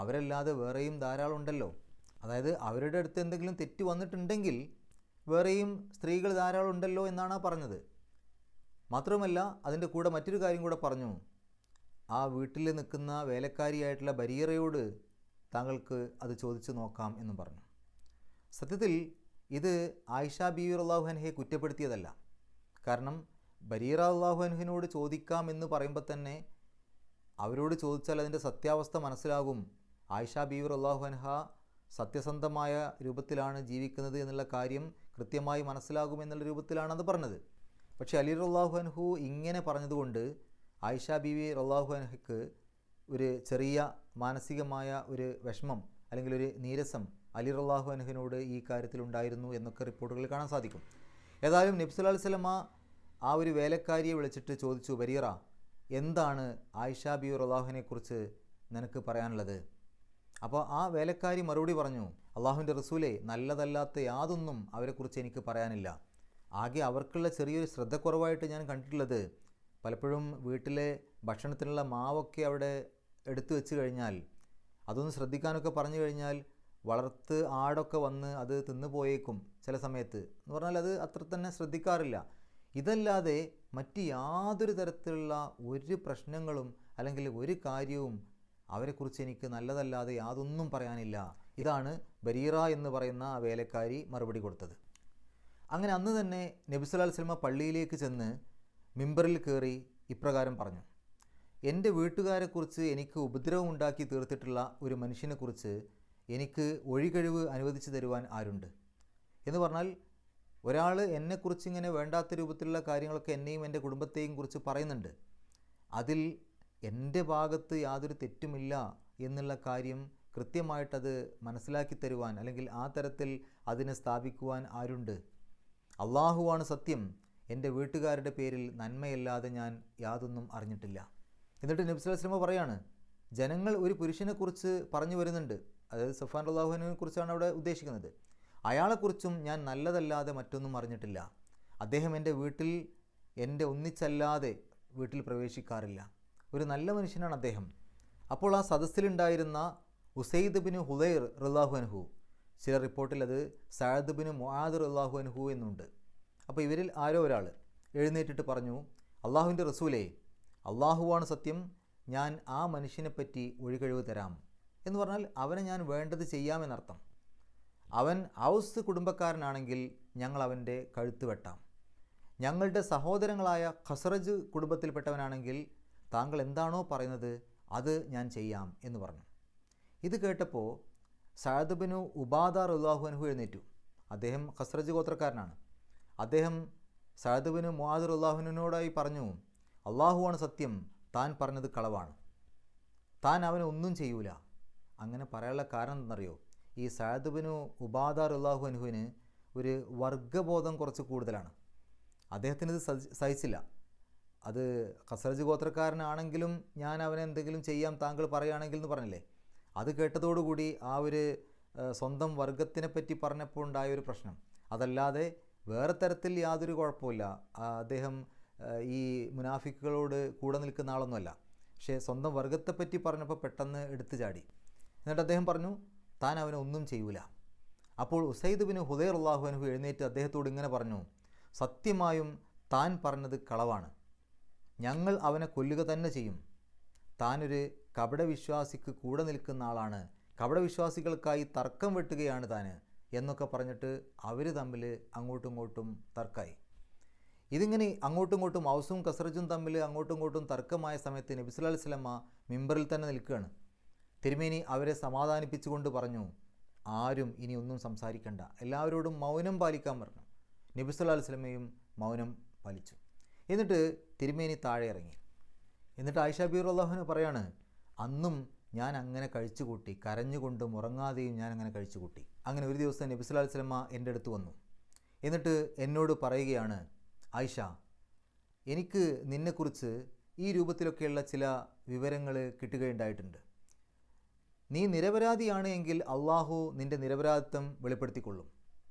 അവരല്ലാതെ വേറെയും ധാരാളം ഉണ്ടല്ലോ, അതായത് അവരുടെ അടുത്ത് എന്തെങ്കിലും തെറ്റ് വന്നിട്ടുണ്ടെങ്കിൽ വേറെയും സ്ത്രീകൾ ധാരാളം ഉണ്ടല്ലോ എന്നാണ് പറഞ്ഞത്. മാത്രമല്ല അതിൻ്റെ കൂടെ മറ്റൊരു കാര്യം കൂടെ പറഞ്ഞു, ആ വീട്ടിൽ നിൽക്കുന്ന വേലക്കാരിയായിട്ടുള്ള ബരീറയോട് താങ്കൾക്ക് അത് ചോദിച്ചു നോക്കാം എന്നും പറഞ്ഞു. സത്യത്തിൽ ഇത് ആയിഷ ബീവി റളിയല്ലാഹു അൻഹയെ കുറ്റപ്പെടുത്തിയതല്ല. കാരണം ബരീറ റളിയല്ലാഹു അൻഹിനോട് ചോദിക്കാം എന്ന് പറയുമ്പോൾ തന്നെ അവരോട് ചോദിച്ചാൽ അതിൻ്റെ സത്യാവസ്ഥ മനസ്സിലാകും, ആയിഷ ബീവി റളിയല്ലാഹു അൻഹ സത്യസന്ധമായ രൂപത്തിലാണ് ജീവിക്കുന്നത് എന്നുള്ള കാര്യം കൃത്യമായി മനസ്സിലാകുമെന്നുള്ള രൂപത്തിലാണ് അത് പറഞ്ഞത്. പക്ഷേ അലി റളിയല്ലാഹു അൻഹു ഇങ്ങനെ പറഞ്ഞതുകൊണ്ട് ആയിഷ ബീവി റളിയല്ലാഹു അൻഹയ്ക്ക് ഒരു ചെറിയ മാനസികമായ ഒരു വിഷമം അല്ലെങ്കിൽ ഒരു നീരസം അലി റളിയല്ലാഹു അൻഹുവിനോട് ഈ കാര്യത്തിലുണ്ടായിരുന്നു എന്നൊക്കെ റിപ്പോർട്ടുകളിൽ കാണാൻ സാധിക്കും. ഏതായാലും നബി സല്ലല്ലാഹു അലൈഹി വസല്ലമ ആ ഒരു വേലക്കാരിയെ വിളിച്ചിട്ട് ചോദിച്ചു, ബരീറ, എന്താണ് ആയിഷ ബീവി റളിയല്ലാഹു അൻഹയെക്കുറിച്ച് നിനക്ക് പറയാനുള്ളത്? അപ്പോൾ ആ വേലക്കാരി മറുപടി പറഞ്ഞു, അള്ളാഹുവിൻ്റെ റസൂലേ, നല്ലതല്ലാത്ത യാതൊന്നും അവരെക്കുറിച്ച് എനിക്ക് പറയാനില്ല. ആകെ അവർക്കുള്ള ചെറിയൊരു ശ്രദ്ധക്കുറവായിട്ട് ഞാൻ കണ്ടിട്ടുള്ളത്, പലപ്പോഴും വീട്ടിലെ ഭക്ഷണത്തിനുള്ള മാവൊക്കെ അവിടെ എടുത്തു വെച്ച് കഴിഞ്ഞാൽ, അതൊന്ന് ശ്രദ്ധിക്കാനൊക്കെ പറഞ്ഞു കഴിഞ്ഞാൽ വളർത്ത് ആടൊക്കെ വന്ന് അത് തിന്നു പോയേക്കും ചില സമയത്ത്. എന്ന് പറഞ്ഞാൽ അത് അത്ര തന്നെ ശ്രദ്ധിക്കാറില്ല. ഇതല്ലാതെ മറ്റ് യാതൊരു തരത്തിലുള്ള ഒരു പ്രശ്നങ്ങളും അല്ലെങ്കിൽ ഒരു കാര്യവും അവരെക്കുറിച്ച് എനിക്ക് നല്ലതല്ലാതെ യാതൊന്നും പറയാനില്ല. ഇതാണ് ബരീറ എന്ന് പറയുന്ന ആ വേലക്കാരി മറുപടി കൊടുത്തത്. അങ്ങനെ അന്ന് തന്നെ നബി സല്ലല്ലാഹു അലൈഹി വസല്ലമ പള്ളിയിലേക്ക് ചെന്ന് മിമ്പറിൽ കയറി ഇപ്രകാരം പറഞ്ഞു, എൻ്റെ വീട്ടുകാരെക്കുറിച്ച് എനിക്ക് ഉപദ്രവമുണ്ടാക്കി തീർത്തിട്ടുള്ള ഒരു മനുഷ്യനെക്കുറിച്ച് എനിക്ക് ഒഴികഴിവ് അനുവദിച്ചു തരുവാൻ ആരുണ്ട്? എന്ന് പറഞ്ഞാൽ ഒരാൾ എന്നെക്കുറിച്ച് ഇങ്ങനെ വേണ്ടാത്ത രൂപത്തിലുള്ള കാര്യങ്ങളൊക്കെ എന്നെയും എൻ്റെ കുടുംബത്തെയും കുറിച്ച് പറയുന്നുണ്ട്, അതിൽ എൻ്റെ ഭാഗത്ത് യാതൊരു തെറ്റുമില്ല എന്നുള്ള കാര്യം കൃത്യമായിട്ടത് മനസ്സിലാക്കി തരുവാൻ അല്ലെങ്കിൽ ആ തരത്തിൽ അതിനെ സ്ഥാപിക്കുവാൻ ആരുണ്ട്? അള്ളാഹുവാണ് സത്യം, എൻ്റെ വീട്ടുകാരുടെ പേരിൽ നന്മയല്ലാതെ ഞാൻ യാതൊന്നും അറിഞ്ഞിട്ടില്ല. എന്നിട്ട് നബി സല്ലല്ലാഹു അലൈഹി വസല്ലം പറയാണ്, ജനങ്ങൾ ഒരു പുരുഷനെക്കുറിച്ച് പറഞ്ഞു വരുന്നുണ്ട്, അതായത് സഫ്വാൻ റളിയല്ലാഹു അൻഹുവിനെ കുറിച്ചാണ് അവിടെ ഉദ്ദേശിക്കുന്നത്. അയാളെക്കുറിച്ചും ഞാൻ നല്ലതല്ലാതെ മറ്റൊന്നും അറിഞ്ഞിട്ടില്ല. അദ്ദേഹം എൻ്റെ വീട്ടിൽ എൻ്റെ ഒന്നിച്ചല്ലാതെ വീട്ടിൽ പ്രവേശിക്കാറില്ല. ഒരു നല്ല മനുഷ്യനാണ് അദ്ദേഹം. അപ്പോൾ ആ സദസ്സിലുണ്ടായിരുന്ന ഉസൈദ് ബിൻ ഹുദൈർ റളിയല്ലാഹു അൻഹു, ചില റിപ്പോർട്ടിൽ അത് സഅദ് ബിൻ മുആദ് റളിയല്ലാഹു അൻഹു എന്നുണ്ട്. അപ്പോൾ ഇവരിൽ ആരോ ഒരാൾ എഴുന്നേറ്റിട്ട് പറഞ്ഞു, അള്ളാഹുവിൻ്റെ റസൂലേ, അള്ളാഹുവാണ് സത്യം, ഞാൻ ആ മനുഷ്യനെപ്പറ്റി ഒഴികഴിവ് തരാം. എന്ന് പറഞ്ഞാൽ അവനെ ഞാൻ വേണ്ടത് ചെയ്യാമെന്നർത്ഥം. അവൻ ഔസ് കുടുംബക്കാരനാണെങ്കിൽ ഞങ്ങൾ അവൻ്റെ കഴുത്ത് വെട്ടാം. ഞങ്ങളുടെ സഹോദരങ്ങളായ ഖസ്റജ് കുടുംബത്തിൽപ്പെട്ടവനാണെങ്കിൽ താങ്കൾ എന്താണോ പറയുന്നത് അത് ഞാൻ ചെയ്യാം എന്ന് പറഞ്ഞു. ഇത് കേട്ടപ്പോൾ സഅദ് ബിൻ ഉബാദ റളിയല്ലാഹു അൻഹു എഴുന്നേറ്റു. അദ്ദേഹം ഖസ്റജ് ഗോത്രക്കാരനാണ്. അദ്ദേഹം സഅദ് ബിൻ മുആദ് റളിയല്ലാഹു അൻഹുവിനോടായി പറഞ്ഞു, അള്ളാഹുവാണ് സത്യം, താൻ പറഞ്ഞത് കളവാണ്, താൻ അവനെ ഒന്നും ചെയ്യൂല. അങ്ങനെ പറയാനുള്ള കാരണം എന്താണെന്നറിയോ? ഈ സഅദ് ബിൻ ഉബാദ റളിയല്ലാഹു അൻഹുവിന് ഒരു വർഗബോധം കുറച്ച് കൂടുതലാണ്. അദ്ദേഹത്തിനിത് സഹിച്ചില്ല. അത് ഖസ്റജ് ഗോത്രക്കാരനാണെങ്കിലും ഞാൻ അവനെ എന്തെങ്കിലും ചെയ്യാം താങ്കൾ പറയുകയാണെങ്കിൽ എന്ന് പറഞ്ഞില്ലേ, അത് കേട്ടതോടുകൂടി ആ ഒരു സ്വന്തം വർഗത്തിനെപ്പറ്റി പറഞ്ഞപ്പോൾ ഉണ്ടായ ഒരു പ്രശ്നം, അതല്ലാതെ വേറെ തരത്തിൽ യാതൊരു കുഴപ്പമില്ല. അദ്ദേഹം ഈ മുനാഫിക്കുകളോട് കൂടെ നിൽക്കുന്ന ആളൊന്നുമല്ല. പക്ഷേ സ്വന്തം വർഗത്തെപ്പറ്റി പറഞ്ഞപ്പോൾ പെട്ടെന്ന് എടുത്തു ചാടി. എന്നിട്ട് അദ്ദേഹം പറഞ്ഞു, താൻ അവനെ ഒന്നും ചെയ്യൂല. അപ്പോൾ ഉസൈദ് ബിൻ ഹുദൈർ റളിയല്ലാഹു അൻഹു എഴുന്നേറ്റ് അദ്ദേഹത്തോട് ഇങ്ങനെ പറഞ്ഞു, സത്യമായും താൻ പറഞ്ഞത് കളവാണ്, ഞങ്ങൾ അവനെ കൊല്ലുക തന്നെ ചെയ്യും. താനൊരു കപടവിശ്വാസിക്ക് കൂടെ നിൽക്കുന്ന ആളാണ്, കപടവിശ്വാസികൾക്കായി തർക്കം വെട്ടുകയാണ് താൻ എന്നൊക്കെ പറഞ്ഞിട്ട് അവർ തമ്മിൽ അങ്ങോട്ടും ഇങ്ങോട്ടും തർക്കമായി. ഇതിങ്ങനെ അങ്ങോട്ടും ഇങ്ങോട്ടും ഔസും ഖസ്റജും തമ്മിൽ അങ്ങോട്ടും ഇങ്ങോട്ടും തർക്കമായ സമയത്ത് നബി സല്ലല്ലാഹു അലൈഹി വസല്ലമ മിമ്പറിൽ തന്നെ നിൽക്കുകയാണ്. തിരുമേനി അവരെ സമാധാനിപ്പിച്ചുകൊണ്ട് പറഞ്ഞു, ആരും ഇനി ഒന്നും സംസാരിക്കണ്ട, എല്ലാവരോടും മൗനം പാലിക്കാൻ പറഞ്ഞു. നബി സല്ലല്ലാഹു അലൈഹി വസല്ലമയും മൗനം പാലിച്ചു. എന്നിട്ട് തിരുമേനി താഴെ ഇറങ്ങി. എന്നിട്ട് ആയിഷ ബീവി റളിയല്ലാഹു അൻഹ പറയാണ്, അന്നും ഞാൻ അങ്ങനെ കഴിച്ചുകൂട്ടി, കരഞ്ഞുകൊണ്ടും ഉറങ്ങാതെയും ഞാൻ അങ്ങനെ കഴിച്ചുകൂട്ടി. അങ്ങനെ ഒരു ദിവസം നബി സല്ലല്ലാഹു അലൈഹി വസല്ലമ എൻ്റെ അടുത്ത് വന്നു. എന്നിട്ട് എന്നോട് പറയുകയാണ്, ആയിഷ, എനിക്ക് നിന്നെക്കുറിച്ച് ഈ രൂപത്തിലൊക്കെയുള്ള ചില വിവരങ്ങൾ കിട്ടുകയുണ്ടായിട്ടുണ്ട്. നീ നിരപരാധിയാണ് എങ്കിൽ അള്ളാഹു നിൻ്റെ നിരപരാധിത്വം വെളിപ്പെടുത്തിക്കൊള്ളും.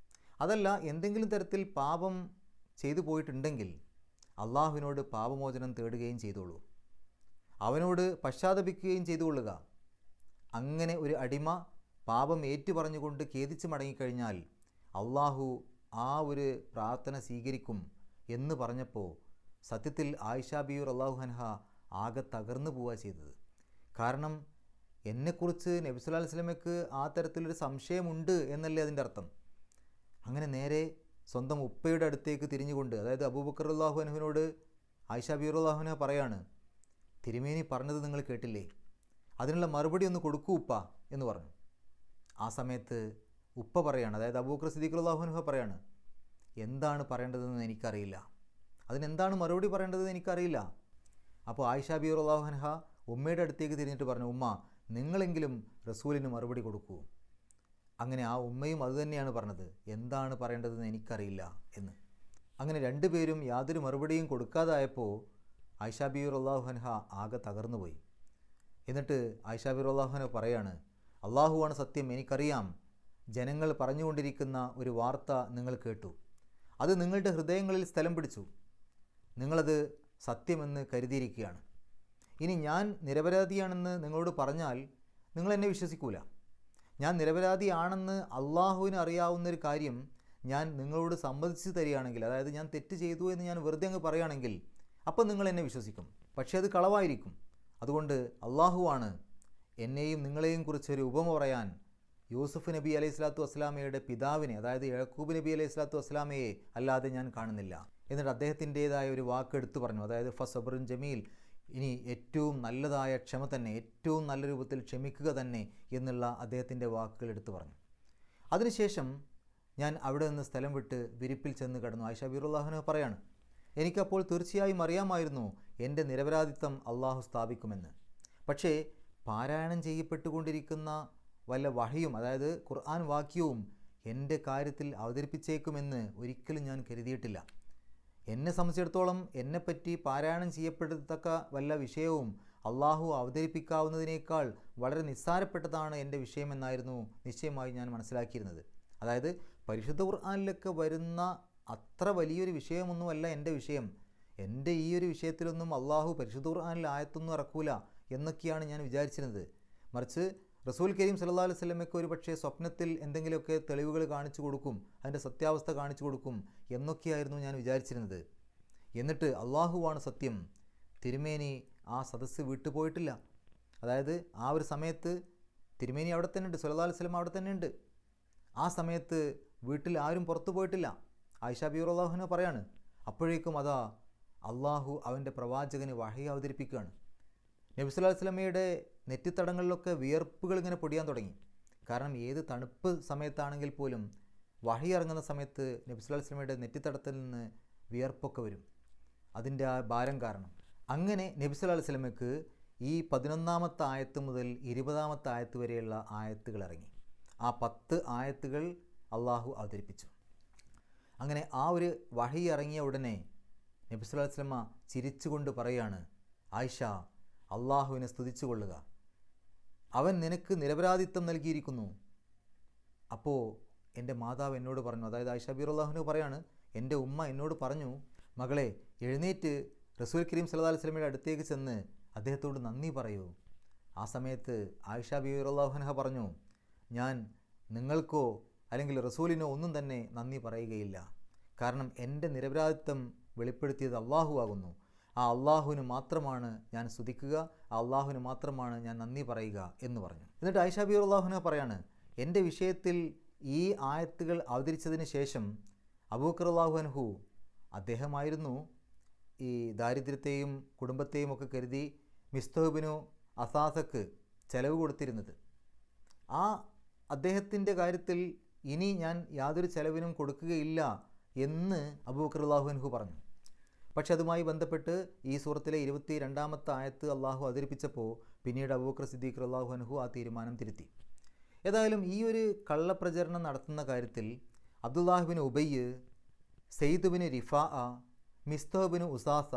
അതല്ല, എന്തെങ്കിലും തരത്തിൽ പാപം ചെയ്തു പോയിട്ടുണ്ടെങ്കിൽ അള്ളാഹുവിനോട് പാപമോചനം തേടുകയും ചെയ്തോളൂ, അവനോട് പശ്ചാത്തപിക്കുകയും ചെയ്തുകൊള്ളുക. അങ്ങനെ ഒരു അടിമ പാപം ഏറ്റുപറഞ്ഞുകൊണ്ട് ഖേദിച്ച് മടങ്ങിക്കഴിഞ്ഞാൽ അള്ളാഹു ആ ഒരു പ്രാർത്ഥന സ്വീകരിക്കും എന്ന് പറഞ്ഞപ്പോൾ സത്യത്തിൽ ആയിഷ ബീവി റളിയല്ലാഹു അൻഹ ആകെ തകർന്നു പോവുക ചെയ്തത്. കാരണം എന്നെക്കുറിച്ച് നബി സല്ലല്ലാഹു അലൈഹി വസല്ലമയ്ക്ക് ആ തരത്തിലൊരു സംശയമുണ്ട് എന്നല്ലേ അതിൻ്റെ അർത്ഥം. അങ്ങനെ നേരെ സ്വന്തം ഉപ്പയുടെ അടുത്തേക്ക് തിരിഞ്ഞുകൊണ്ട്, അതായത് അബൂബക്കർ റളിയല്ലാഹു അൻഹുവിനോട് ആയിഷ ബീവി റളിയല്ലാഹു അൻഹ പറയാണ്, തിരുമേനി പറഞ്ഞത് നിങ്ങൾ കേട്ടില്ലേ, അതിനുള്ള മറുപടി ഒന്ന് കൊടുക്കൂ ഉപ്പ എന്ന് പറഞ്ഞു. ആ സമയത്ത് ഉപ്പ പറയാണ്, അതായത് അബൂബക്കർ സിദ്ദീഖ് റളിയല്ലാഹു അൻഹു പറയാണ്, എന്താണ് പറയേണ്ടതെന്ന് എനിക്കറിയില്ല, അതിനെന്താണ് മറുപടി പറയേണ്ടതെന്ന് എനിക്കറിയില്ല. അപ്പോൾ ആയിഷ ബീവി റളിയല്ലാഹു അൻഹ ഉമ്മയുടെ അടുത്തേക്ക് തിരിഞ്ഞിട്ട് പറഞ്ഞു, ഉമ്മ നിങ്ങളെങ്കിലും റസൂലിന് മറുപടി കൊടുക്കൂ. അങ്ങനെ ആ ഉമ്മയും അതുതന്നെയാണ് പറഞ്ഞത്, എന്താണ് പറയേണ്ടതെന്ന് എനിക്കറിയില്ല എന്ന്. അങ്ങനെ രണ്ടുപേരും യാതൊരു മറുപടിയും കൊടുക്കാതായപ്പോൾ ആയിഷ ബീവി റളിയല്ലാഹു അൻഹ ആകെ തകർന്നുപോയി. എന്നിട്ട് ആയിഷ ബീവി റളിയല്ലാഹു അൻഹ പറയാണ്, അള്ളാഹുവാണ് സത്യം, എനിക്കറിയാം, ജനങ്ങൾ പറഞ്ഞുകൊണ്ടിരിക്കുന്ന ഒരു വാർത്ത നിങ്ങൾ കേട്ടു, അത് നിങ്ങളുടെ ഹൃദയങ്ങളിൽ സ്ഥലം പിടിച്ചു, നിങ്ങളത് സത്യമെന്ന് കരുതിയിരിക്കുകയാണ്. ഇനി ഞാൻ നിരപരാധിയാണെന്ന് നിങ്ങളോട് പറഞ്ഞാൽ നിങ്ങൾ എന്നെ വിശ്വസിക്കൂല. ഞാൻ നിരപരാധിയാണെന്ന് അള്ളാഹുവിന് അറിയാവുന്നൊരു കാര്യം ഞാൻ നിങ്ങളോട് സമ്മതിച്ച് തരികയാണെങ്കിൽ, അതായത് ഞാൻ തെറ്റ് ചെയ്തു എന്ന് ഞാൻ വെറുതെ അങ്ങ് പറയുകയാണെങ്കിൽ, അപ്പം നിങ്ങൾ എന്നെ വിശ്വസിക്കും. പക്ഷേ അത് കളവായിരിക്കും. അതുകൊണ്ട് അള്ളാഹുവാണ് എന്നെയും നിങ്ങളെയും കുറിച്ചൊരു ഉപമ പറയാൻ യൂസുഫ് നബി അലൈഹി സ്വലാത്തു വസ്സലാമയുടെ പിതാവിനെ, അതായത് യാക്കൂബ് നബി അലൈഹി സ്വലാത്തു വസ്സലാമയെ അല്ലാതെ ഞാൻ കാണുന്നില്ല. എന്നിട്ട് അദ്ദേഹത്തിൻ്റേതായ ഒരു വാക്ക് എടുത്തു പറഞ്ഞു, അതായത് ഫസബ്റുൻ ജമീൽ, ഇനി ഏറ്റവും നല്ലതായ ക്ഷമ തന്നെ, ഏറ്റവും നല്ല രൂപത്തിൽ ക്ഷമിക്കുക തന്നെ എന്നുള്ള അദ്ദേഹത്തിൻ്റെ വാക്കുകൾ എടുത്തു പറഞ്ഞു. അതിനുശേഷം ഞാൻ അവിടെ നിന്ന് സ്ഥലം വിട്ട് വിരിപ്പിൽ ചെന്ന് കിടന്നു. ആയിഷ ബീവി റളിയല്ലാഹു അൻഹ പറയാണ്, എനിക്കപ്പോൾ തീർച്ചയായും അറിയാമായിരുന്നു എൻ്റെ നിരപരാധിത്വം അള്ളാഹു സ്ഥാപിക്കുമെന്ന്. പക്ഷേ പാരായണം ചെയ്യപ്പെട്ടുകൊണ്ടിരിക്കുന്ന വല്ല വഹിയും, അതായത് ഖുർആൻ വാക്യവും എൻ്റെ കാര്യത്തിൽ അവതരിപ്പിച്ചേക്കുമെന്ന് ഒരിക്കലും ഞാൻ കരുതിയിട്ടില്ല. എന്നെ സംബന്ധിച്ചിടത്തോളം എന്നെപ്പറ്റി പാരായണം ചെയ്യപ്പെടത്തക്ക വല്ല വിഷയവും അള്ളാഹു അവതരിപ്പിക്കാവുന്നതിനേക്കാൾ വളരെ നിസ്സാരപ്പെട്ടതാണ് എൻ്റെ വിഷയമെന്നായിരുന്നു നിശ്ചയമായി ഞാൻ മനസ്സിലാക്കിയിരുന്നത്. അതായത് പരിശുദ്ധ ഖുർആനിലൊക്കെ വരുന്ന അത്ര വലിയൊരു വിഷയമൊന്നുമല്ല എൻ്റെ വിഷയം. എൻ്റെ ഈ ഒരു വിഷയത്തിലൊന്നും അള്ളാഹു പരിശുദ്ധ ഖുർആനിൽ ആയത്തൊന്നും ഇറക്കൂല എന്നൊക്കെയാണ് ഞാൻ വിചാരിച്ചിരുന്നത്. മറിച്ച് റസൂൽ കരീം സല്ലല്ലാഹു അലൈഹി വസല്ലമയ്ക്ക് ഒരു പക്ഷേ സ്വപ്നത്തിൽ എന്തെങ്കിലുമൊക്കെ തെളിവുകൾ കാണിച്ചു കൊടുക്കും, അതിൻ്റെ സത്യാവസ്ഥ കാണിച്ചു കൊടുക്കും എന്നൊക്കെയായിരുന്നു ഞാൻ വിചാരിച്ചിരുന്നത്. എന്നിട്ട് അള്ളാഹുവാണ് സത്യം, തിരുമേനി ആ സദസ്സ് വിട്ടുപോയിട്ടില്ല. അതായത് ആ ഒരു സമയത്ത് തിരുമേനി അവിടെ തന്നെ ഉണ്ട്, സല്ലല്ലാഹു അലൈഹി വസല്ലം അവിടെ തന്നെ ഉണ്ട്. ആ സമയത്ത് വീട്ടിൽ ആരും പുറത്തു പോയിട്ടില്ല. ആയിഷ ബീവി റളിയല്ലാഹു അൻഹ പറയാണ്, അപ്പോഴേക്കും അതാ അള്ളാഹു അവൻ്റെ പ്രവാചകന് വഹി അവതരിപ്പിക്കുകയാണ്. നബി സല്ലല്ലാഹു അലൈഹി വസല്ലമയുടെ നെറ്റിത്തടങ്ങളിലൊക്കെ വിയർപ്പുകൾ ഇങ്ങനെ പൊടിയാൻ തുടങ്ങി. കാരണം ഏത് തണുപ്പ് സമയത്താണെങ്കിൽ പോലും വഹി ഇറങ്ങുന്ന സമയത്ത് നബി സല്ലല്ലാഹു അലൈഹി വസല്ലമയുടെ നെറ്റിത്തടത്തിൽ നിന്ന് വിയർപ്പൊക്കെ വരും, അതിൻ്റെ ആ ഭാരം കാരണം. അങ്ങനെ നബി സല്ലല്ലാഹു അലൈഹി വസല്ലമയ്ക്ക് ഈ 11-ാമത്തെ ആയത്ത് മുതൽ 20-ാമത്തെ ആയത്ത് വരെയുള്ള ആയത്തുകൾ ഇറങ്ങി. ആ 10 ആയത്തുകൾ അള്ളാഹു അവതരിപ്പിച്ചു. അങ്ങനെ ആ ഒരു വഹി ഇറങ്ങിയ ഉടനെ നബി സല്ലല്ലാഹു അലൈഹി വസല്ലമ ചിരിച്ചുകൊണ്ട് പറയാണ്, ആയിഷ, അള്ളാഹുവിനെ സ്തുതിച്ചു കൊള്ളുക, അവൻ നിനക്ക് നിരപരാധിത്വം നൽകിയിരിക്കുന്നു. അപ്പോൾ എൻ്റെ മാതാവ് എന്നോട് പറഞ്ഞു, അതായത് ആയിഷ ബീവി റളിയല്ലാഹു അൻഹ പറയാണ്, എൻ്റെ ഉമ്മ എന്നോട് പറഞ്ഞു, മകളെ എഴുന്നേറ്റ് റസൂൽ കരീം സല്ലല്ലാഹു അലൈഹി വസല്ലമയുടെ അടുത്തേക്ക് ചെന്ന് അദ്ദേഹത്തോട് നന്ദി പറയൂ. ആ സമയത്ത് ആയിഷ ബീവി റളിയല്ലാഹു അൻഹ പറഞ്ഞു, ഞാൻ നിങ്ങൾക്കോ അല്ലെങ്കിൽ റസൂലിനോ ഒന്നും തന്നെ നന്ദി പറയുകയില്ല. കാരണം എൻ്റെ നിരപരാധിത്വം വെളിപ്പെടുത്തിയത് അള്ളാഹു ആകുന്നു. ആ അള്ളാഹുവിന് മാത്രമാണ് ഞാൻ സ്തുതിക്കുക, ആ അള്ളാഹുവിന് മാത്രമാണ് ഞാൻ നന്ദി പറയുക എന്ന് പറഞ്ഞു. എന്നിട്ട് ആയിഷ ബീവി റളിയല്ലാഹു അൻഹ പറയാണ്, എൻ്റെ വിഷയത്തിൽ ഈ ആയത്തുകൾ അവതരിച്ചതിന് ശേഷം അബൂബക്കർ റളിയല്ലാഹു അൻഹു, അദ്ദേഹമായിരുന്നു ഈ ദാരിദ്ര്യത്തെയും കുടുംബത്തെയും ഒക്കെ കരുതി മിസ്തഹ് അസാസക്ക് ചെലവ് കൊടുത്തിരുന്നത്. ആ അദ്ദേഹത്തിൻ്റെ കാര്യത്തിൽ ഇനി ഞാൻ യാതൊരു ചെലവിനും കൊടുക്കുകയില്ല എന്ന് അബൂബക്കർ റളിയല്ലാഹു അൻഹു പറഞ്ഞു. പക്ഷെ അതുമായി ബന്ധപ്പെട്ട് ഈ സൂറത്തിലെ 22-ാമത്തെ ആയത്ത് അള്ളാഹു അവതരിപ്പിച്ചപ്പോൾ പിന്നീട് അബൂബക്കർ സിദ്ദീഖ് റളിയല്ലാഹു അൻഹു ആ തീരുമാനം തിരുത്തി. ഏതായാലും ഈ ഒരു കള്ളപ്രചരണം നടത്തുന്ന കാര്യത്തിൽ Abdullah bin Ubayy, Zaid bin Rifa, Mistah bin Uthatha,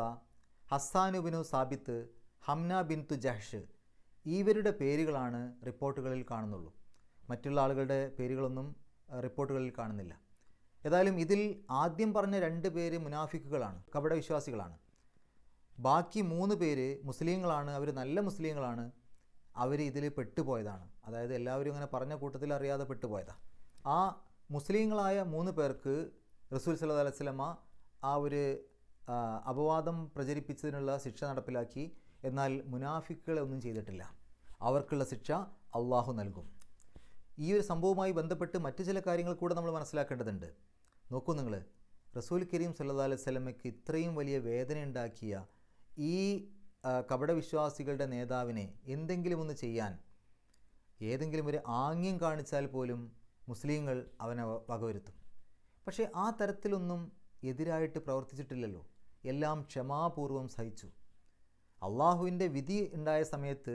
Hassan bin Thabit, Hamna bint Jahsh, ഇവരുടെ പേരുകളാണ് റിപ്പോർട്ടുകളിൽ കാണുന്നുള്ളൂ. മറ്റുള്ള ആളുകളുടെ പേരുകളൊന്നും റിപ്പോർട്ടുകളിൽ കാണുന്നില്ല. ഏതായാലും ഇതിൽ ആദ്യം പറഞ്ഞ 2 പേര് മുനാഫിക്കുകളാണ്, കപടവിശ്വാസികളാണ്. ബാക്കി 3 പേര് മുസ്ലിങ്ങളാണ്, അവർ നല്ല മുസ്ലിങ്ങളാണ്, അവർ ഇതിൽ പെട്ടുപോയതാണ്. അതായത് എല്ലാവരും ഇങ്ങനെ പറഞ്ഞ കൂട്ടത്തിൽ അറിയാതെ പെട്ടുപോയതാണ്. ആ മുസ്ലിങ്ങളായ 3 പേർക്ക് റസൂൽ സല്ലല്ലാഹു അലൈഹി വസല്ലമ ആ ഒരു അപവാദം പ്രചരിപ്പിച്ചതിനുള്ള ശിക്ഷ നടപ്പിലാക്കി. എന്നാൽ മുനാഫിക്കുകളെ ഒന്നും ചെയ്തിട്ടില്ല. അവർക്കുള്ള ശിക്ഷ അള്ളാഹു നൽകും. ഈ ഒരു സംഭവവുമായി ബന്ധപ്പെട്ട് മറ്റു ചില കാര്യങ്ങൾ കൂടെ നമ്മൾ മനസ്സിലാക്കേണ്ടതുണ്ട്. നോക്കൂ നിങ്ങൾ, റസൂൽ കരീം സല്ലല്ലാഹു അലൈഹി വസല്ലമയ്ക്ക് ഇത്രയും വലിയ വേദന ഉണ്ടാക്കിയ ഈ കപടവിശ്വാസികളുടെ നേതാവിനെ എന്തെങ്കിലും ഒന്ന് ചെയ്യാൻ ഏതെങ്കിലും ഒരു ആംഗ്യം കാണിച്ചാൽ പോലും മുസ്ലിങ്ങൾ അവനെ വകവരുത്തും. പക്ഷേ ആ തരത്തിലൊന്നും എതിരായിട്ട് പ്രവർത്തിച്ചിട്ടില്ലല്ലോ. എല്ലാം ക്ഷമാപൂർവം സഹിച്ചു. അള്ളാഹുവിൻ്റെ വിധി ഉണ്ടായ സമയത്ത്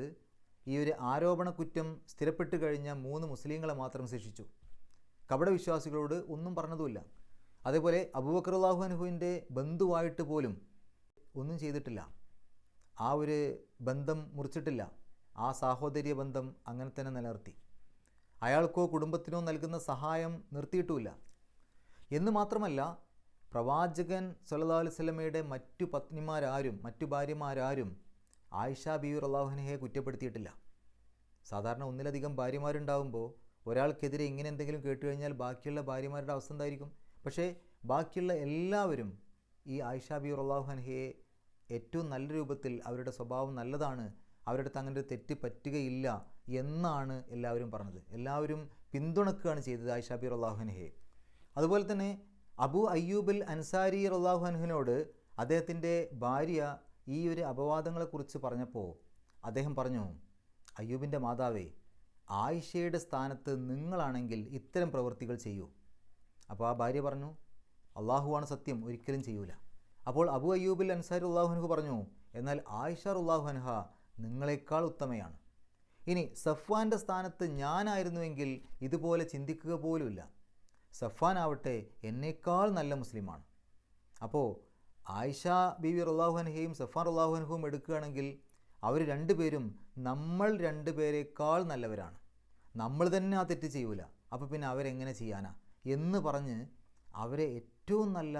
ഈ ഒരു ആരോപണ കുറ്റം സ്ഥിരപ്പെട്ട് കഴിഞ്ഞ 3 മുസ്ലിങ്ങളെ മാത്രം ശിക്ഷിച്ചു. കപടവിശ്വാസികളോട് ഒന്നും പറഞ്ഞതുമില്ല. അതേപോലെ അബൂബക്കർ റളിയല്ലാഹു അൻഹുവിൻ്റെ ബന്ധുവായിട്ട് പോലും ഒന്നും ചെയ്തിട്ടില്ല. ആ ഒരു ബന്ധം മുറിച്ചിട്ടില്ല. ആ സാഹോദര്യ ബന്ധം അങ്ങനെ തന്നെ നിലനിർത്തി. അയാൾക്കോ കുടുംബത്തിനോ നൽകുന്ന സഹായം നിർത്തിയിട്ടുമില്ല. എന്ന് മാത്രമല്ല, പ്രവാചകൻ സല്ലല്ലാഹു അലൈഹി വസല്ലമയുടെ മറ്റു പത്നിമാരാരും മറ്റു ഭാര്യമാരാരും ആയിഷ ബീവി റളിയല്ലാഹു അൻഹയെ കുറ്റപ്പെടുത്തിയിട്ടില്ല. സാധാരണ ഒന്നിലധികം ഭാര്യമാരുണ്ടാകുമ്പോൾ ഒരാൾക്കെതിരെ ഇങ്ങനെ എന്തെങ്കിലും കേട്ട് കഴിഞ്ഞാൽ ബാക്കിയുള്ള ഭാര്യമാരുടെ അവസ്ഥ എന്തായിരിക്കും? പക്ഷേ ബാക്കിയുള്ള എല്ലാവരും ഈ ആയിഷ ബീവി റളിയല്ലാഹു അൻഹയെ ഏറ്റവും നല്ല രൂപത്തിൽ, അവരുടെ സ്വഭാവം നല്ലതാണ്, അവരുടെ അടുത്ത് അങ്ങനെ ഒരു തെറ്റ് പറ്റുകയില്ല എന്നാണ് എല്ലാവരും പറഞ്ഞത്. എല്ലാവരും പിന്തുണക്കുകയാണ് ചെയ്തത് ആയിഷ ബീവി റളിയല്ലാഹു അൻഹയെ. അതുപോലെ തന്നെ അബൂ അയ്യൂബിൽ അൻസാരി റളിയല്ലാഹു അൻഹുവിനോട് അദ്ദേഹത്തിൻ്റെ ഭാര്യ ഈ ഒരു അപവാദങ്ങളെക്കുറിച്ച് പറഞ്ഞപ്പോൾ അദ്ദേഹം പറഞ്ഞു, അയ്യൂബിൻ്റെ മാതാവേ, ആയിഷയുടെ സ്ഥാനത്ത് നിങ്ങളാണെങ്കിൽ ഇത്തരം പ്രവൃത്തികൾ ചെയ്യൂ. അപ്പോൾ ആ ഭാര്യ പറഞ്ഞു, അള്ളാഹുവാണ് സത്യം, ഒരിക്കലും ചെയ്യൂല. അപ്പോൾ അബൂ അയ്യൂബിൽ അൻസാരി റളിയല്ലാഹു അൻഹു പറഞ്ഞു, എന്നാൽ ആയിഷ റളിയല്ലാഹു അൻഹ നിങ്ങളെക്കാൾ ഉത്തമയാണ്. ഇനി സഫ്വാൻ്റെ സ്ഥാനത്ത് ഞാനായിരുന്നുവെങ്കിൽ ഇതുപോലെ ചിന്തിക്കുക പോലുമില്ല. സഫ്വാൻ ആവട്ടെ എന്നേക്കാൾ നല്ല മുസ്ലിമാണ്. അപ്പോൾ ആയിഷ ബീവി റളിയല്ലാഹു അൻഹയും സഫ്വാൻ റളിയല്ലാഹു അൻഹുവും എടുക്കുകയാണെങ്കിൽ അവർ രണ്ടുപേരും നമ്മൾ രണ്ടുപേരേക്കാൾ നല്ലവരാണ്, നമ്മൾ തന്നെ ആ തെറ്റ് ചെയ്യൂല, അപ്പോൾ പിന്നെ അവരെങ്ങനെ ചെയ്യാനാ എന്ന് പറഞ്ഞ് അവരെ ഏറ്റവും നല്ല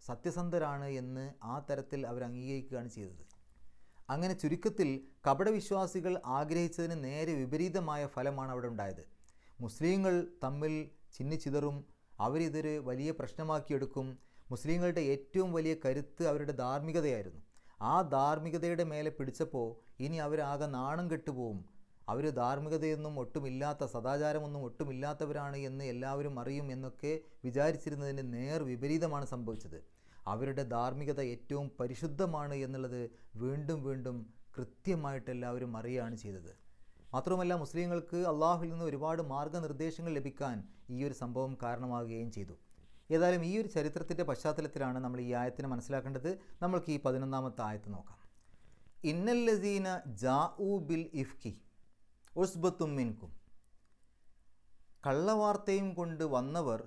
സത്യസന്ധരാണ് എന്ന് ആ തരത്തിൽ അവർ അംഗീകരിക്കുകയാണ് ചെയ്തത്. അങ്ങനെ ചുരുക്കത്തിൽ കപടവിശ്വാസികൾ ആഗ്രഹിച്ചതിന് നേരെ വിപരീതമായ ഫലമാണ് അവിടെ ഉണ്ടായത്. മുസ്ലിങ്ങൾ തമ്മിൽ ചിന്നിച്ചിതറും, അവരിതൊരു വലിയ പ്രശ്നമാക്കിയെടുക്കും. മുസ്ലിങ്ങളുടെ ഏറ്റവും വലിയ കരുത്ത് അവരുടെ ധാർമ്മികതയായിരുന്നു. ആ ധാർമ്മികതയുടെ മേലെ പിടിച്ചപ്പോൾ ഇനി അവരാകെ നാണം കെട്ടുപോകും. അവർ ധാർമ്മികതയൊന്നും ഒട്ടുമില്ലാത്ത, സദാചാരമൊന്നും ഒട്ടുമില്ലാത്തവരാണ് എന്ന് എല്ലാവരും അറിയും എന്നൊക്കെ വിചാരിച്ചിരുന്നതിന് നേർ വിപരീതമാണ് സംഭവിച്ചത്. അവരുടെ ധാർമ്മികത ഏറ്റവും പരിശുദ്ധമാണ് എന്നുള്ളത് വീണ്ടും വീണ്ടും കൃത്യമായിട്ട് എല്ലാവരും അറിയുകയാണ് ചെയ്തത്. മാത്രമല്ല മുസ്ലിങ്ങൾക്ക് അള്ളാഹുവിൽ നിന്ന് ഒരുപാട് മാർഗ്ഗനിർദ്ദേശങ്ങൾ ലഭിക്കാൻ ഈ ഒരു സംഭവം കാരണമാവുകയും ചെയ്തു. ഏതായാലും ഈ ഒരു ചരിത്രത്തിൻ്റെ പശ്ചാത്തലത്തിലാണ് നമ്മൾ ഈ ആയത്തിനെ മനസ്സിലാക്കേണ്ടത്. നമ്മൾക്ക് ഈ 11-ാമത്തെ ആയത്ത് നോക്കാം. ഇന്നല്ലസീന ജാഊ ബിൽ ഇഫ്കി ഉസ്ബത്തും മിൻകും. കള്ളവാർത്തയും കൊണ്ട് വന്നവർ